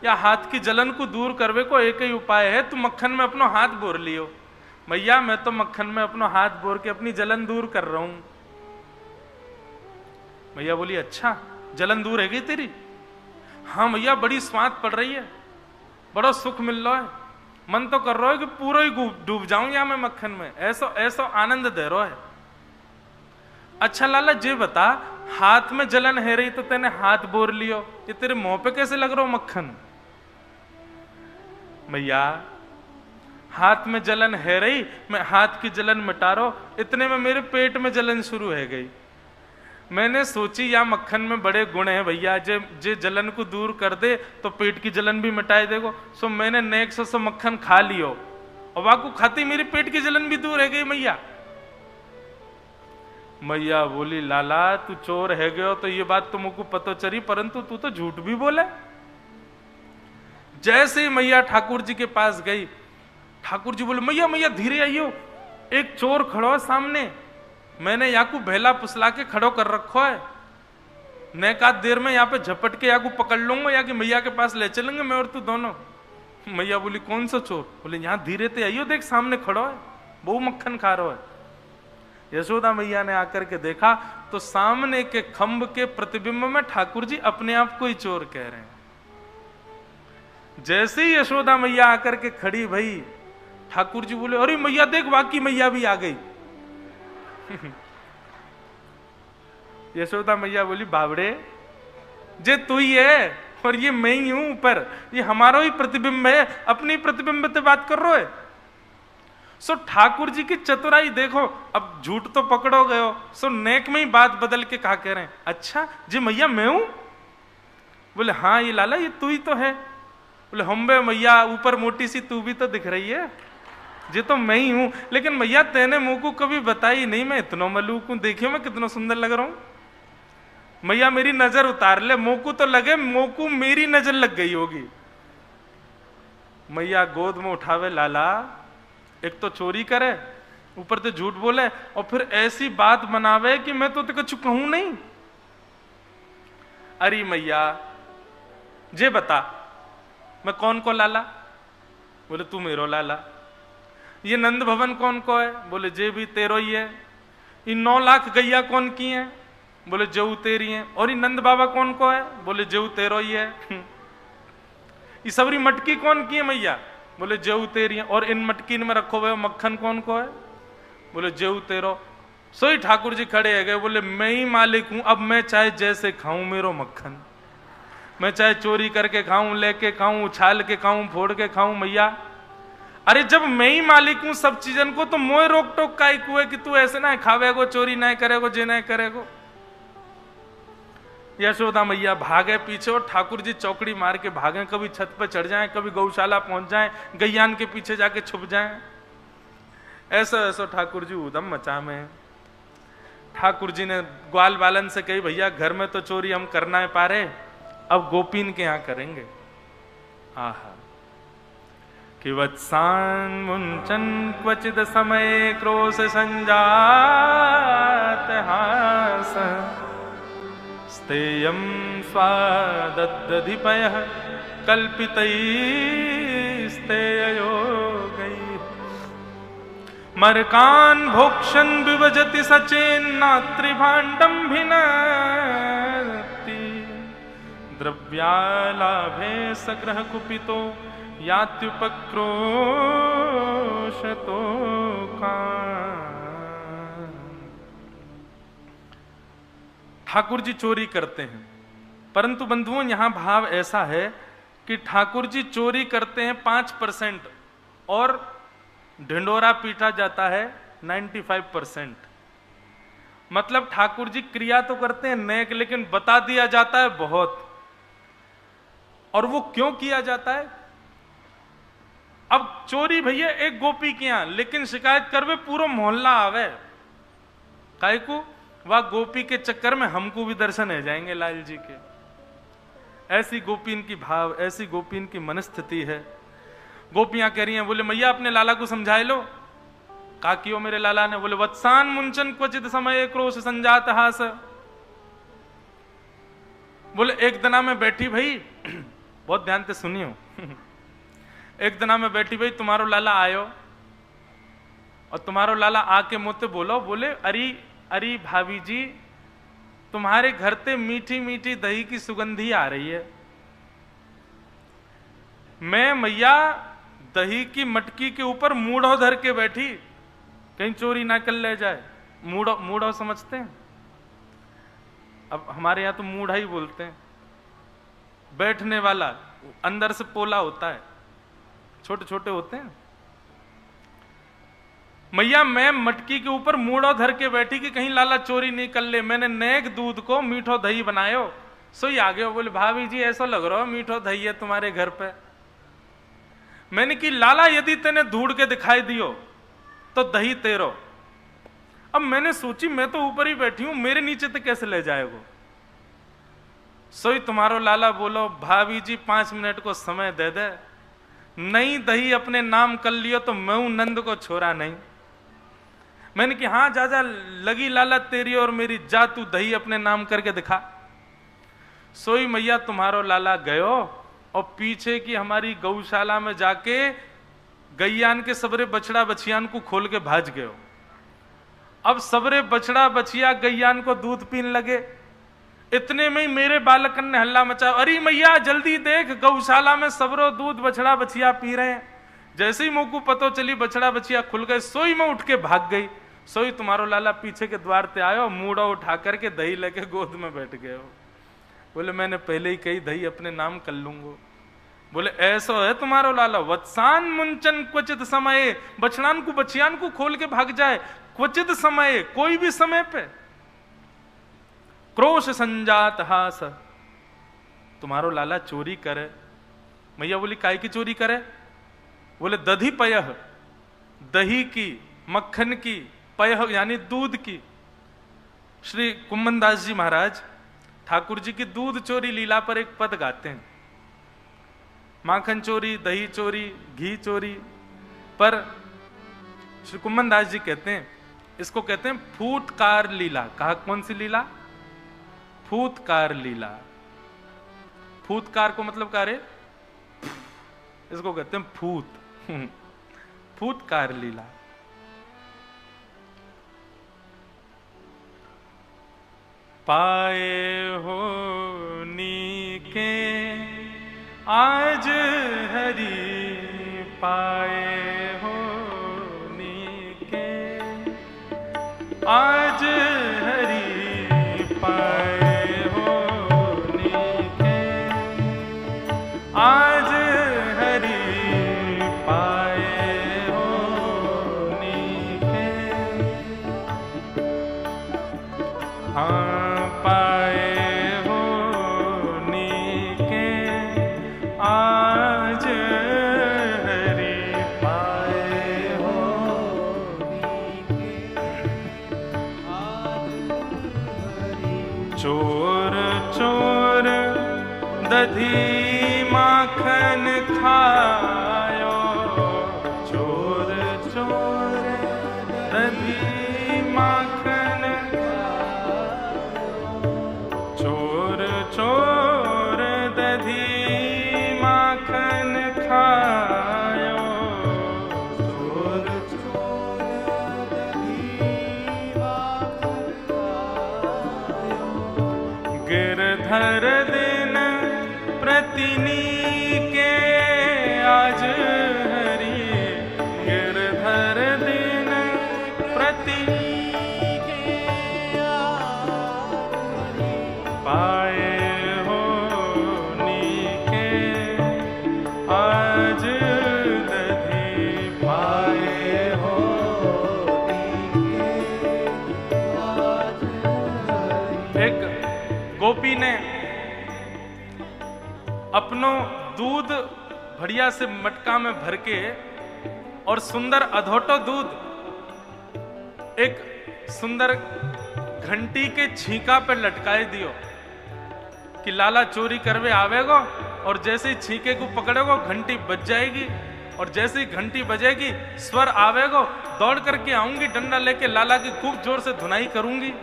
या हाथ की जलन को दूर करवे को एक ही उपाय है, तू मक्खन में अपनो हाथ बोर लियो। मैया मैं तो मक्खन में अपनो हाथ बोर के अपनी जलन दूर कर रहा हूं। मैया बोली अच्छा जलन दूर है गई तेरी? हाँ मैया बड़ी स्वाद पड़ रही है, बड़ा सुख मिल रहा है, मन तो कर रहा है कि पूरा ही डूब जाऊं या मैं मक्खन में, ऐसा ऐसा आनंद दे रहा है। अच्छा लाला जे बता, हाथ में जलन है रही तो तेने हाथ बोर लियो, ये तेरे मुंह पे कैसे लग रहा हो मक्खन? मैया हाथ में जलन है रही, मैं हाथ की जलन मिटा रहा हूं, इतने में मेरे पेट में जलन शुरू है गई। मैंने सोची या मक्खन में बड़े गुण हैं भैया, जे जलन को दूर कर दे तो पेट की जलन भी मिटाए देगो। सो मैंने नेक सो मक्खन खा लियो और वाकू खाती मेरी पेट की जलन भी दूर है गई मैया। मैया बोली लाला तू चोर है गयो तो ये बात तो मुझको पता चली, परंतु तू तो झूठ भी बोले। जैसे ही मैया ठाकुर जी के पास गई, ठाकुर जी बोले मैया मैया धीरे आइयो, एक चोर खड़ो है सामने, मैंने याकू भेला पुसला के खड़ो कर रखो है, नेकात देर में यहाँ पे झपट के याकू पकड़ लूंगा या कि मैया के पास ले चलेंगे मैं और तू दोनों। मैया बोली कौन सा चोर? बोले यहाँ धीरे ते आइयो, देख सामने खड़ो है, बहु मक्खन खा रहा है। यशोदा मैया ने आकर के देखा तो सामने के खंभ के प्रतिबिंब में ठाकुर जी अपने आप को ही चोर कह रहे हैं। जैसे ही यशोदा मैया आकर के खड़ी भई, ठाकुर जी बोले अरे मैया देख वाकई मैया भी आ गई। यशोदा मैया बोली बावड़े जे तू ही है और ये मैं ही हूं ऊपर, ये हमारा ही प्रतिबिंब है, अपनी प्रतिबिंब से बात कर रहे हो। सो ठाकुर जी की चतुराई देखो, अब झूठ तो पकड़ो गयो, सो नेक में ही बात बदल के कहा कह रहे हैं अच्छा जी मैया मैं हूं? बोले हाँ ये लाला ये तू ही तो है। बोले हम बे मैया ऊपर मोटी सी तू भी तो दिख रही है, ये तो मैं ही हूं, लेकिन मैया तेने मुंह को कभी बताई नहीं, मैं इतना मलूक हूं, देखियो मैं कितना सुंदर लग रहा हूं। मैया मेरी नजर उतार ले, मोकू तो लगे मोकू मेरी नजर लग गई होगी। मैया गोद में उठावे लाला, एक तो चोरी करे ऊपर से झूठ बोले और फिर ऐसी बात बनावे कि मैं तो कुछ कहूं नहीं। अरे मैया जे बता मैं कौन को लाला? बोले तू मेरो लाला। ये नंद भवन कौन को है? बोले जे भी तेरो ही है। ये 9 लाख गैया कौन की है? बोले जेऊ तेरी है। और ये नंद बाबा कौन को है? बोले जेऊ तेरो ही है। ये सबरी मटकी कौन की है मैया? बोले जेऊ तेरी है। और इन मटकी में रखो हुए मक्खन कौन को है? बोले जेऊ तेरो। सोई ठाकुर जी खड़े है गए, बोले मैं ही मालिक हूं, अब मैं चाहे जैसे खाऊं मेरो मक्खन, मैं चाहे चोरी करके खाऊं, लेके खाऊं, उछाल के खाऊं, फोड़ के खाऊं मैया। अरे जब मैं ही मालिक हूं सब चीजन को तो मोए रोक टोक का है कि तू ऐसे ना खावेगो, चोरी ना करेगो, जे ना करेगो। यशोदा मैया भागे पीछे और ठाकुर जी चौकड़ी मार के भागे, कभी छत पे चढ़ जाएं, कभी गौशाला पहुंच जाएं, गैयान के पीछे जाके छुप जाएं। ऐसा ऐसा ठाकुर जी उदम मचा में। ठाकुर जी ने ग्वाल बालन से कही भैया घर में तो चोरी हम करना है पा रहे, अब गोपीन के यहां करेंगे। आहा कि वत्सान मुंचन क्वचिद समय क्रोश संजात हास स्तेयं स्वादधिपयः कल्पितैस्तेयोगैः मरकान् भोक्षन् विभजति सचेन्नात्रिभाण्डं भिनत्ति द्रव्यालाभे सग्रह कुपितो यात्युपक्रोशतो ठाकुर जी चोरी करते हैं, परंतु बंधुओं यहां भाव ऐसा है कि ठाकुर जी चोरी करते हैं 5% और ढिंडोरा पीटा जाता है 95%। मतलब ठाकुर जी क्रिया तो करते हैं नेक, लेकिन बता दिया जाता है बहुत। और वो क्यों किया जाता है? अब चोरी भैया एक गोपी के यहां, लेकिन शिकायत करवे पूरा मोहल्ला आवे, काहे को? वह गोपी के चक्कर में हमको भी दर्शन है जाएंगे लाल जी के। ऐसी गोपीन की भाव, ऐसी गोपीन की मनस्थिति है। गोपियां कह रही हैं, बोले मैया अपने लाला को समझाए लो। का कियो मेरे लाला ने? बोले वत्सान मुंचन क्वचित समय क्रोश संजात हास। बोले एक दिना में बैठी भाई, बहुत ध्यान से सुनियो, एक दिना में बैठी भाई तुम्हारो लाला आयो और तुम्हारो लाला आके मुझसे बोलो, बोले अरे अरे भाभी जी तुम्हारे घर ते मीठी मीठी दही की सुगंधी आ रही है। मैं मैया दही की मटकी के ऊपर मूढ़ो धर के बैठी, कहीं चोरी ना कर ले जाए। मूढ़ो, मूढ़ो समझते हैं? अब हमारे यहां तो मूढ़ा ही बोलते हैं। बैठने वाला, अंदर से पोला होता है, छोटे छोटे होते हैं। मैया मैं मटकी के ऊपर मूढ़ो धर के बैठी कि कहीं लाला चोरी नहीं कर ले। मैंने नेक दूध को मीठो दही बनायो, सोई आ गयो। बोले भाभी जी ऐसा लग रहा हो मीठो दही है तुम्हारे घर पे। मैंने कि लाला यदि तेने ढूंढ के दिखाई दियो तो दही तेरो। अब मैंने सोची मैं तो ऊपर ही बैठी हूं, मेरे नीचे तो कैसे ले जाएगो। सोई तुम्हारो लाला बोलो भाभी जी 5 मिनट को समय दे दे, नहीं दही अपने नाम कर लियो तो मैं हूं नंद को छोरा नहीं। मैंने कि हाँ जा जा लगी लाला तेरी और मेरी, जा तू दही अपने नाम करके दिखा। सोई मैया तुम्हारो लाला गयो और पीछे की हमारी गौशाला में जाके गैयान के सबरे बछड़ा बछियान को खोल के भाज गयो। अब सबरे बछड़ा बछिया गैयान को दूध पीने लगे। इतने में ही मेरे बालकन ने हल्ला मचा, अरे मैया जल्दी देख गौशाला में सबरो दूध बछड़ा बछिया पी रहे हैं। जैसे ही मुंह को पतो चली बछड़ा बछिया खुल गए, सोई में उठ के भाग गई। सोई तुम्हारो लाला पीछे के द्वार पे आयो, मूड़ा उठा करके दही लेके गोद में बैठ गए हो। बोले मैंने पहले ही कही दही अपने नाम कर लूंगो। बोले ऐसा है तुम्हारो लाला, वत्सान मुंचन क्वचित समय, बछड़ान को बछियान को खोल के भाग जाए क्वचित समय, कोई भी समय पे। क्रोश संजात हास, तुम्हारो लाला चोरी करे। मैया बोली काय की चोरी करे? बोले दधी पयह, दही की, मक्खन की, पयह यानी दूध की। श्री कुम्मन दास जी महाराज ठाकुर जी की दूध चोरी लीला पर एक पद गाते हैं। माखन चोरी, दही चोरी, घी चोरी, पर श्री कुम्मन दास जी कहते हैं इसको कहते हैं फूटकार लीला। कहा कौन सी लीला? फूटकार लीला। फूटकार को मतलब क्या रे? इसको कहते हैं फूट, फूटकार लीला। पाए हो नीके आज हरि, पाए हो नीके आज हरि, पाए हो नीके आज हरि, पाए हो नीके। हाँ पाए हो नीके आज हरि, पाए हो नीके आज हरि। चोर चोर दधी माखन खायो, चोर चोर दधी माखन, चोर चोर दधी माखन खायो, चोर चोर दधी माखन खायो। गिरधर दिन प्रतिनी के आज हरि, गिरधर दिन प्रतिनी के आज हरि। पाए हो नीके आज दधी, पाए हो नीके आज हरि। एक गोपी ने अपनो दूध बढ़िया से मटका में भर के और सुंदर अधोटो दूध एक सुंदर घंटी के छींका पे लटकाए दियो कि लाला चोरी करवे आवेगो और जैसे ही छींके को पकड़ेगो घंटी बज जाएगी और जैसे ही घंटी बजेगी, स्वर आवेगो, दौड़ करके आऊंगी, डंडा लेके लाला की खूब जोर से धुनाई करूंगी।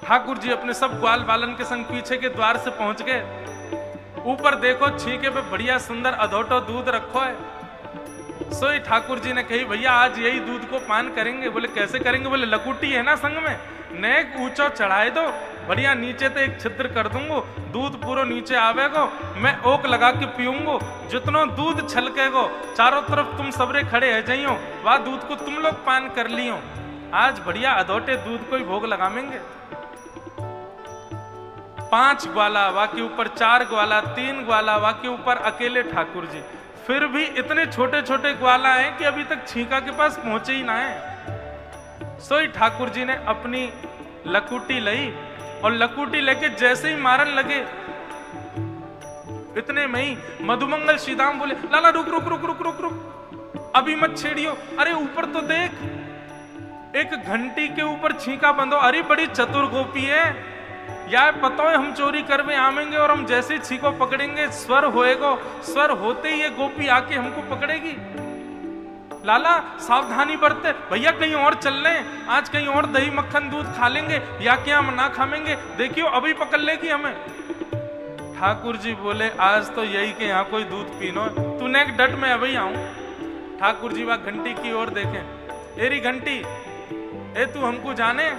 ठाकुर जी अपने सब ग्वाल बालन के संग पीछे के द्वार से पहुंच गए। ऊपर देखो छीके पे बढ़िया सुंदर अधोटो दूध रखो है। सोई ठाकुर जी ने कही, भैया आज यही दूध को पान करेंगे। बोले कैसे करेंगे? बोले लकुटी है ना संग में, नेक ऊंचो चढ़ाए दो, बढ़िया नीचे तो एक छिद्र कर दूंगो, दूध पूरा नीचे आवेगो, मैं ओक लगा के पीऊंगो, जितनो दूध छलकेगो चारों तरफ तुम सबरे खड़े है जाइयो, वह दूध को तुम लोग पान कर लियो। आज बढ़िया अधोटे दूध को ही भोग लगावेंगे। 5 ग्वाला, वा के ऊपर 4 ग्वाला, 3 ग्वाला, वा के ऊपर अकेले ठाकुर जी। फिर भी इतने छोटे छोटे ग्वाला हैं कि अभी तक छीका के पास पहुंचे ही ना है। सोई ठाकुर जी ने अपनी लकुटी ली और लकुटी लेके जैसे ही मारन लगे, इतने में ही मधुमंगल श्रीदाम बोले, लाला रुक रुक रुक रुक रुक रुक, अभी मत छेड़ियो, अरे ऊपर तो देख, एक घंटी के ऊपर छीका बंधो। अरे बड़ी चतुर गोपी है यार, पता है हम चोरी करवे आवेंगे और हम जैसे ही छीको पकड़ेंगे स्वर होएगो, स्वर होते ही ये गोपी आके हमको पकड़ेगी। लाला सावधानी बरते, भैया कहीं और चल लें, आज कहीं और दही मक्खन दूध खा लेंगे या क्या हम ना खाएंगे, देखियो अभी पकड़ लेगी हमें। ठाकुर जी बोले आज तो यही के यहाँ कोई दूध पीनो, तूने एक डट में अभी आऊं। ठाकुर जी वहां घंटी की ओर देखें, एरी घंटी, ए तू हमको जाने?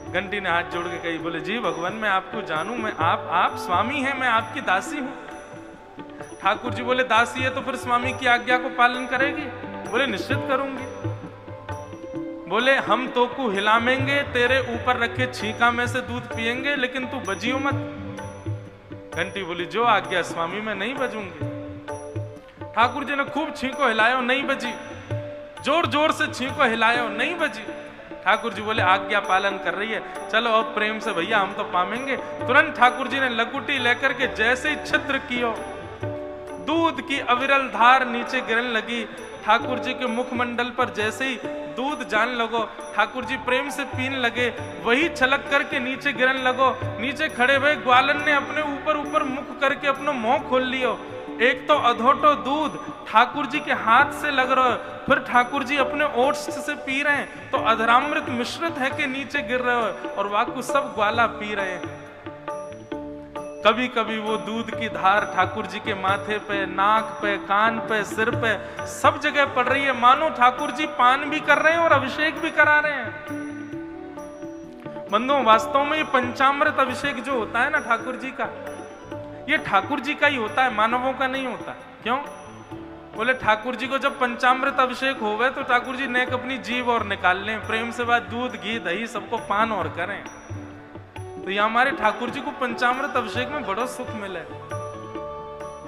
घंटी ने हाथ जोड़ के कही, बोले जी भगवान मैं आपको जानूं, मैं आप स्वामी हैं, मैं आपकी दासी हूं। ठाकुर जी बोले दासी है तो फिर स्वामी की आज्ञा को पालन करेगी? बोले निश्चित करूंगी। बोले हम तो को हिलामेंगे, तेरे ऊपर रखे छीका में से दूध पिएंगे, लेकिन तू बजियो मत। घंटी बोली जो आज्ञा स्वामी, मैं नहीं बजूंगी। ठाकुर जी ने खूब छींको हिलायो, नहीं बजी, जोर जोर से छींको हिलायो, नहीं बजी। ठाकुर जी बोले आज्ञा पालन कर रही है, चलो अब प्रेम से भैया हम तो पामेंगे। तुरंत ठाकुर जी ने लकुटी लेकर के जैसे ही छिद्र कियो, दूध की अविरल धार नीचे गिरने लगी। ठाकुर जी के मुखमंडल पर जैसे ही दूध जान लगो, ठाकुर जी प्रेम से पीने लगे, वही छलक करके नीचे गिरने लगो। नीचे खड़े हुए ग्वालन ने अपने ऊपर ऊपर मुख करके अपना मुंह खोल लियो। एक तो अधोटो दूध ठाकुर जी के हाथ से लग रहा है, फिर ठाकुर जी अपने ओट्स से पी रहे हैं, तो अधरामृत मिश्रित है कि नीचे गिर रहे हो और वाकु सब ग्वाला पी रहे हैं। कभी कभी वो दूध की धार ठाकुर जी के माथे पे, नाक पे, कान पे, सिर पे, सब जगह पड़ रही है, मानो ठाकुर जी पान भी कर रहे हैं और अभिषेक भी करा रहे हैं। बंधुओं वास्तव में ये पंचामृत अभिषेक जो होता है ना ठाकुर जी का, ये ठाकुर जी का ही होता है, मानवों का नहीं होता। क्यों? बोले ठाकुर जी को जब पंचामृत अभिषेक होवे तो ठाकुर जी नेक अपनी जीभ और निकाल लें, प्रेम से बात दूध घी दही सबको पान और करें। तो ये हमारे ठाकुर जी को पंचामृत अभिषेक में बड़ा सुख मिले।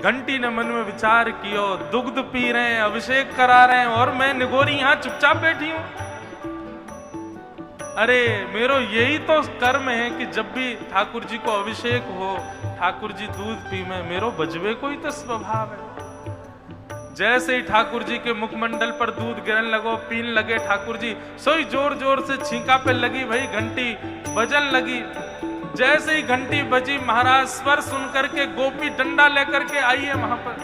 घंटी ने मन में विचार कियो, दुग्ध पी रहे हैं, अभिषेक करा रहे हैं और मैं निगोरी यहाँ चुपचाप बैठी हूं। अरे मेरो यही तो कर्म है कि जब भी ठाकुर जी को अभिषेक हो, ठाकुर जी दूध पी में, मेरो बजवे को ही तो स्वभाव है। जैसे ही ठाकुर जी के मुखमंडल पर दूध गिरने लगो, पीन लगे ठाकुर जी, सोई जोर जोर से छींका पे लगी, भाई घंटी बजन लगी। जैसे ही घंटी बजी, महाराज स्वर सुन करके गोपी डंडा लेकर के आई है वहां पर।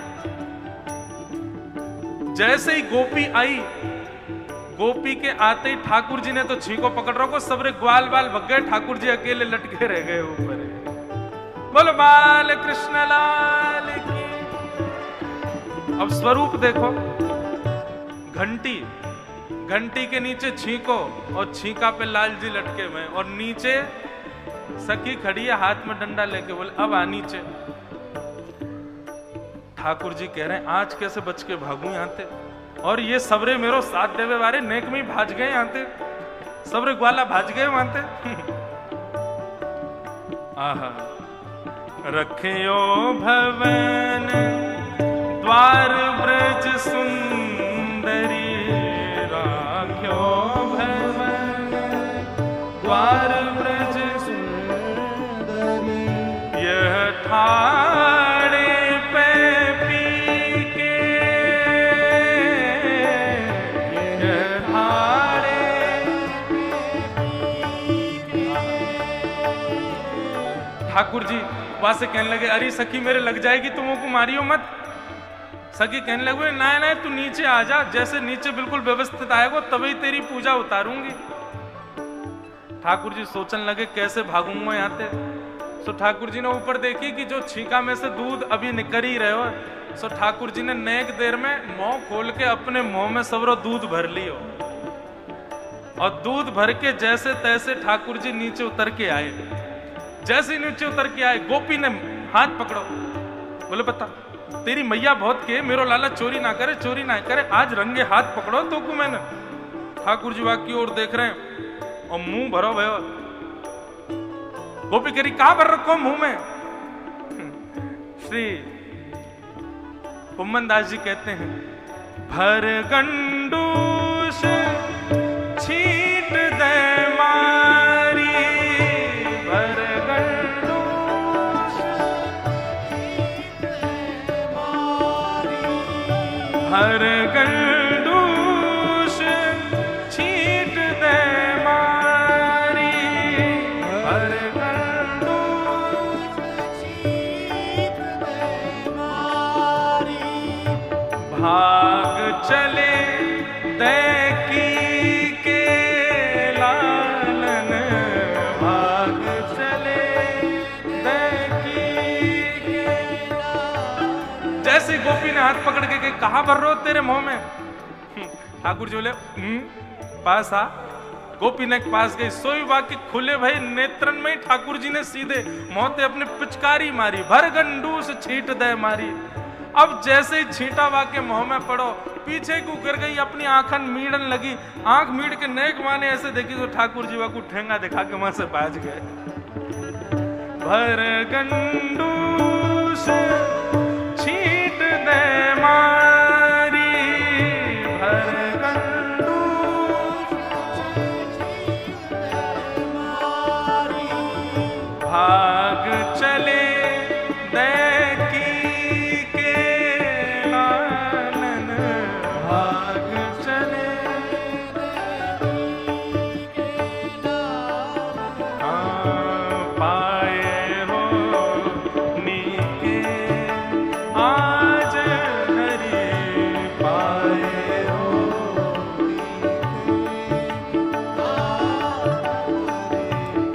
जैसे ही गोपी आई, गोपी के आते ही ठाकुर जी ने तो छींको पकड़ रखो, सबरे ग्वाल बाल भग गए, ठाकुर जी अकेले लटके रह गए ऊपर। बोलो बाल कृष्ण लाल की। अब स्वरूप देखो, घंटी, घंटी के नीचे छींको और छींका पे लाल जी लटके हुए, और नीचे सखी खड़ी है हाथ में डंडा लेके। बोले अब आ नीचे। ठाकुर जी कह रहे हैं आज कैसे बच के भागू यहाँ थे, और ये सबरे मेरो साथ देवे वारे नेक में ही भाज गए यहाँ थे, सबरे ग्वाला भाज गए वहां थे। आहा, रखियो भवन द्वार ब्रज सुंदरी, राख्यो भवन द्वार ब्रज सुंदरी, यह ठाणे पे पी के, यह ठाणे ठाकुर जी वहां से कहने लगे अरे सखी मेरे लग जाएगी, तुम को मारियो मत। सखी कहने लगे ना ना तू नीचे आ जा, जैसे नीचे बिल्कुल व्यवस्थित आएगा तभी तेरी पूजा उतारूंगी। ठाकुर जी सोचने लगे कैसे भागूंगा यहाँ से। सो ठाकुर जी ने ऊपर देखी कि जो छीका में से दूध अभी निकल ही रहे हो। सो ठाकुर जी ने नेक देर में मुंह खोल के अपने मुंह में सबरो दूध भर लियो, और दूध भर के जैसे तैसे ठाकुर जी नीचे उतर के आए। जैसे नीचे उतर के आए गोपी ने हाथ पकड़ो, बोले बता तेरी मैया बहुत के मेरो लाला चोरी ना करे, चोरी ना करे, आज रंगे हाथ पकड़ो तो को मैंने। ठाकुर जी वाकी ओर देख रहे हैं और मुंह भरो भयो। गोपी करी कहां भर रखो मुंह में। श्री कुम्मन दास जी कहते हैं भर गंडूस छीट दे मारी, भर गंडूस भर गंडूस छीट दे मारी, भर गंडूस छीट दे मारी, भाग चले दैकी के लालन, भाग चले दैकी के लालन। जैसे गोपी ने हाथ पकड़ के कहा भर रो तेरे मुंह में। ठाकुर जी बोले पास आ। गोपी ने पास गई, सोई वाकी खुले भाई नेत्रन में ही ठाकुर जी ने सीधे मोते अपने पिचकारी मारी, भर गंडूस छीट दे मारी। अब जैसे ही छींटा वाके मुंह में पड़ो, पीछे को गिर गई, अपनी आंखन मीड़न लगी। आंख मीड़ के नेक माने ऐसे देखी तो ठाकुर जी वाकू ठेंगा दिखा के वहां से भाज गए। भर गंडूस छीट दे मारी, भर गंडूस छीट दे मारी, भाग चले दैकी के लालन, भाग चले दैकी के लालन। पाए हो नीके आज हरि, पाए हो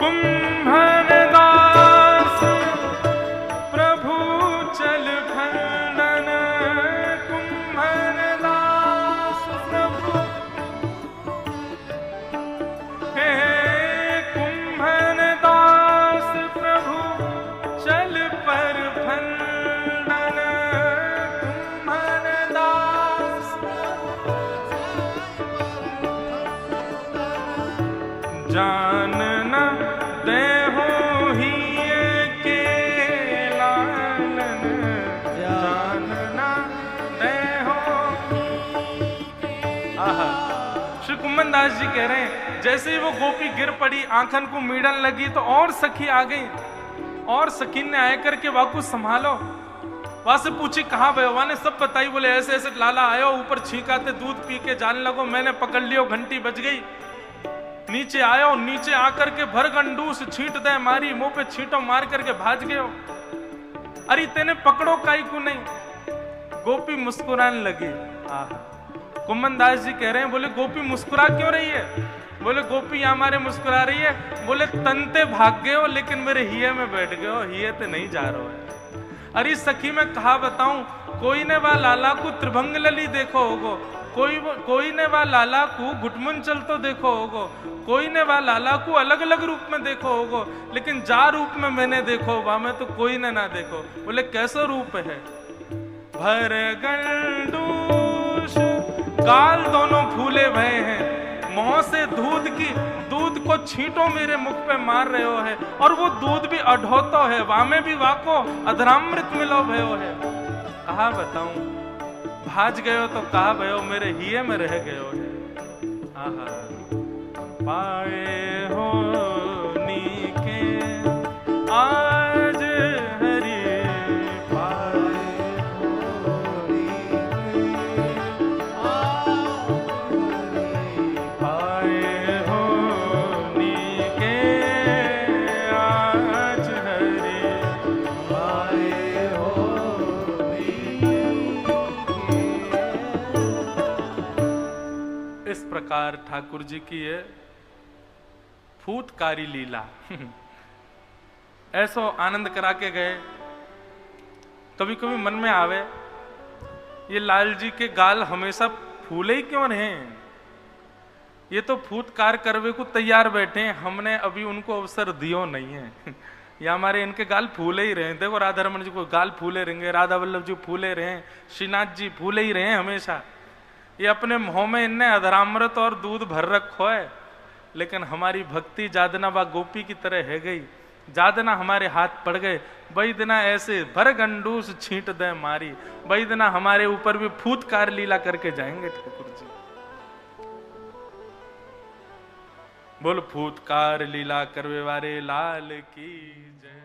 कुम्भन दास प्रभु चल खंडन, कुम्भन दास प्रभु हे कुम्भन दास प्रभु चल पर खंडन, कुम्भन दास जान न देहो हिये के लालन, जान न देहो। आहा, श्री कुम्मन दास जी कह रहे हैं जैसे ही वो गोपी गिर पड़ी, आंखन को मीड़न लगी तो और सखी आ गई, और सखी ने आए करके वाकू संभालो। वहां से पूछी कहाँ भय, वहां ने सब बताई। बोले ऐसे ऐसे लाला आयो, ऊपर छींकाते दूध पी के जाने लगो, मैंने पकड़ लियो, घंटी बज गई। नीचे आयो, नीचे आकर के भर गंडूस छींट दे मारी, मुंह पे छींटो मार करके भाज गयो। अरे तेने पकड़ो काई को नहीं। गोपी मुस्कुराने लगी। आहा, कुम्मन दास जी कह रहे हैं बोले गोपी मुस्कुरा क्यों रही है। बोले गोपी हमारे मुस्कुरा रही है, बोले तनते भाग गए हो लेकिन मेरे हिये में बैठ गए हो, हिये ते नहीं जा रहे हो। अरे सखी मैं कहा बताऊं, कोई ने वा लाला को त्रिभंग लली देखो होगो, कोई ने वा लाला को घुटमुन चल तो देखो होगो, कोई ने वा लाला को अलग अलग रूप में देखो होगो, लेकिन जा रूप में मैंने देखो वहां में तो कोई ने ना देखो। बोले कैसा रूप है। भर गंडूस गाल दोनों फूले भय हैं, मुंह से दूध को छींटो मेरे मुख पे मार रहे हो है, और वो दूध भी अढोतो है, वामे भी वाको अधरामृत मिलो भयो है। कहा बताऊं, भाज गयो तो कहा भयो, मेरे हिये में रह गयो है। आहा, पाए हो नीके आज हरि, पाए हो नीके आज हरि, पाए हो नीके आज हरि, प्रकार ठाकुर जी की है फूटकारी लीला। ऐसो आनंद करा के गए। कभी कभी मन में आवे ये लाल जी के गाल हमेशा फूले ही क्यों रहे? ये तो फूटकार करवे को तैयार बैठे हैं, हमने अभी उनको अवसर दियो नहीं है। या हमारे इनके गाल फूले ही रहे। देखो राधा रमन जी को गाल फूले रहेंगे, राधा वल्लभ जी फूले रहे, श्रीनाथ जी फूले ही रहे हमेशा। ये अपने मुंह में इनने अधरामृत और दूध भर रखो है, लेकिन हमारी भक्ति जादना बा गोपी की तरह है गई। जादना हमारे हाथ पड़ गए, वही दिना ऐसे भर गंडूस छींट दे मारी, वही दिना हमारे ऊपर भी फूटकार लीला करके जाएंगे ठाकुर जी। बोल फूटकार लीला करवे वाले लाल की जय।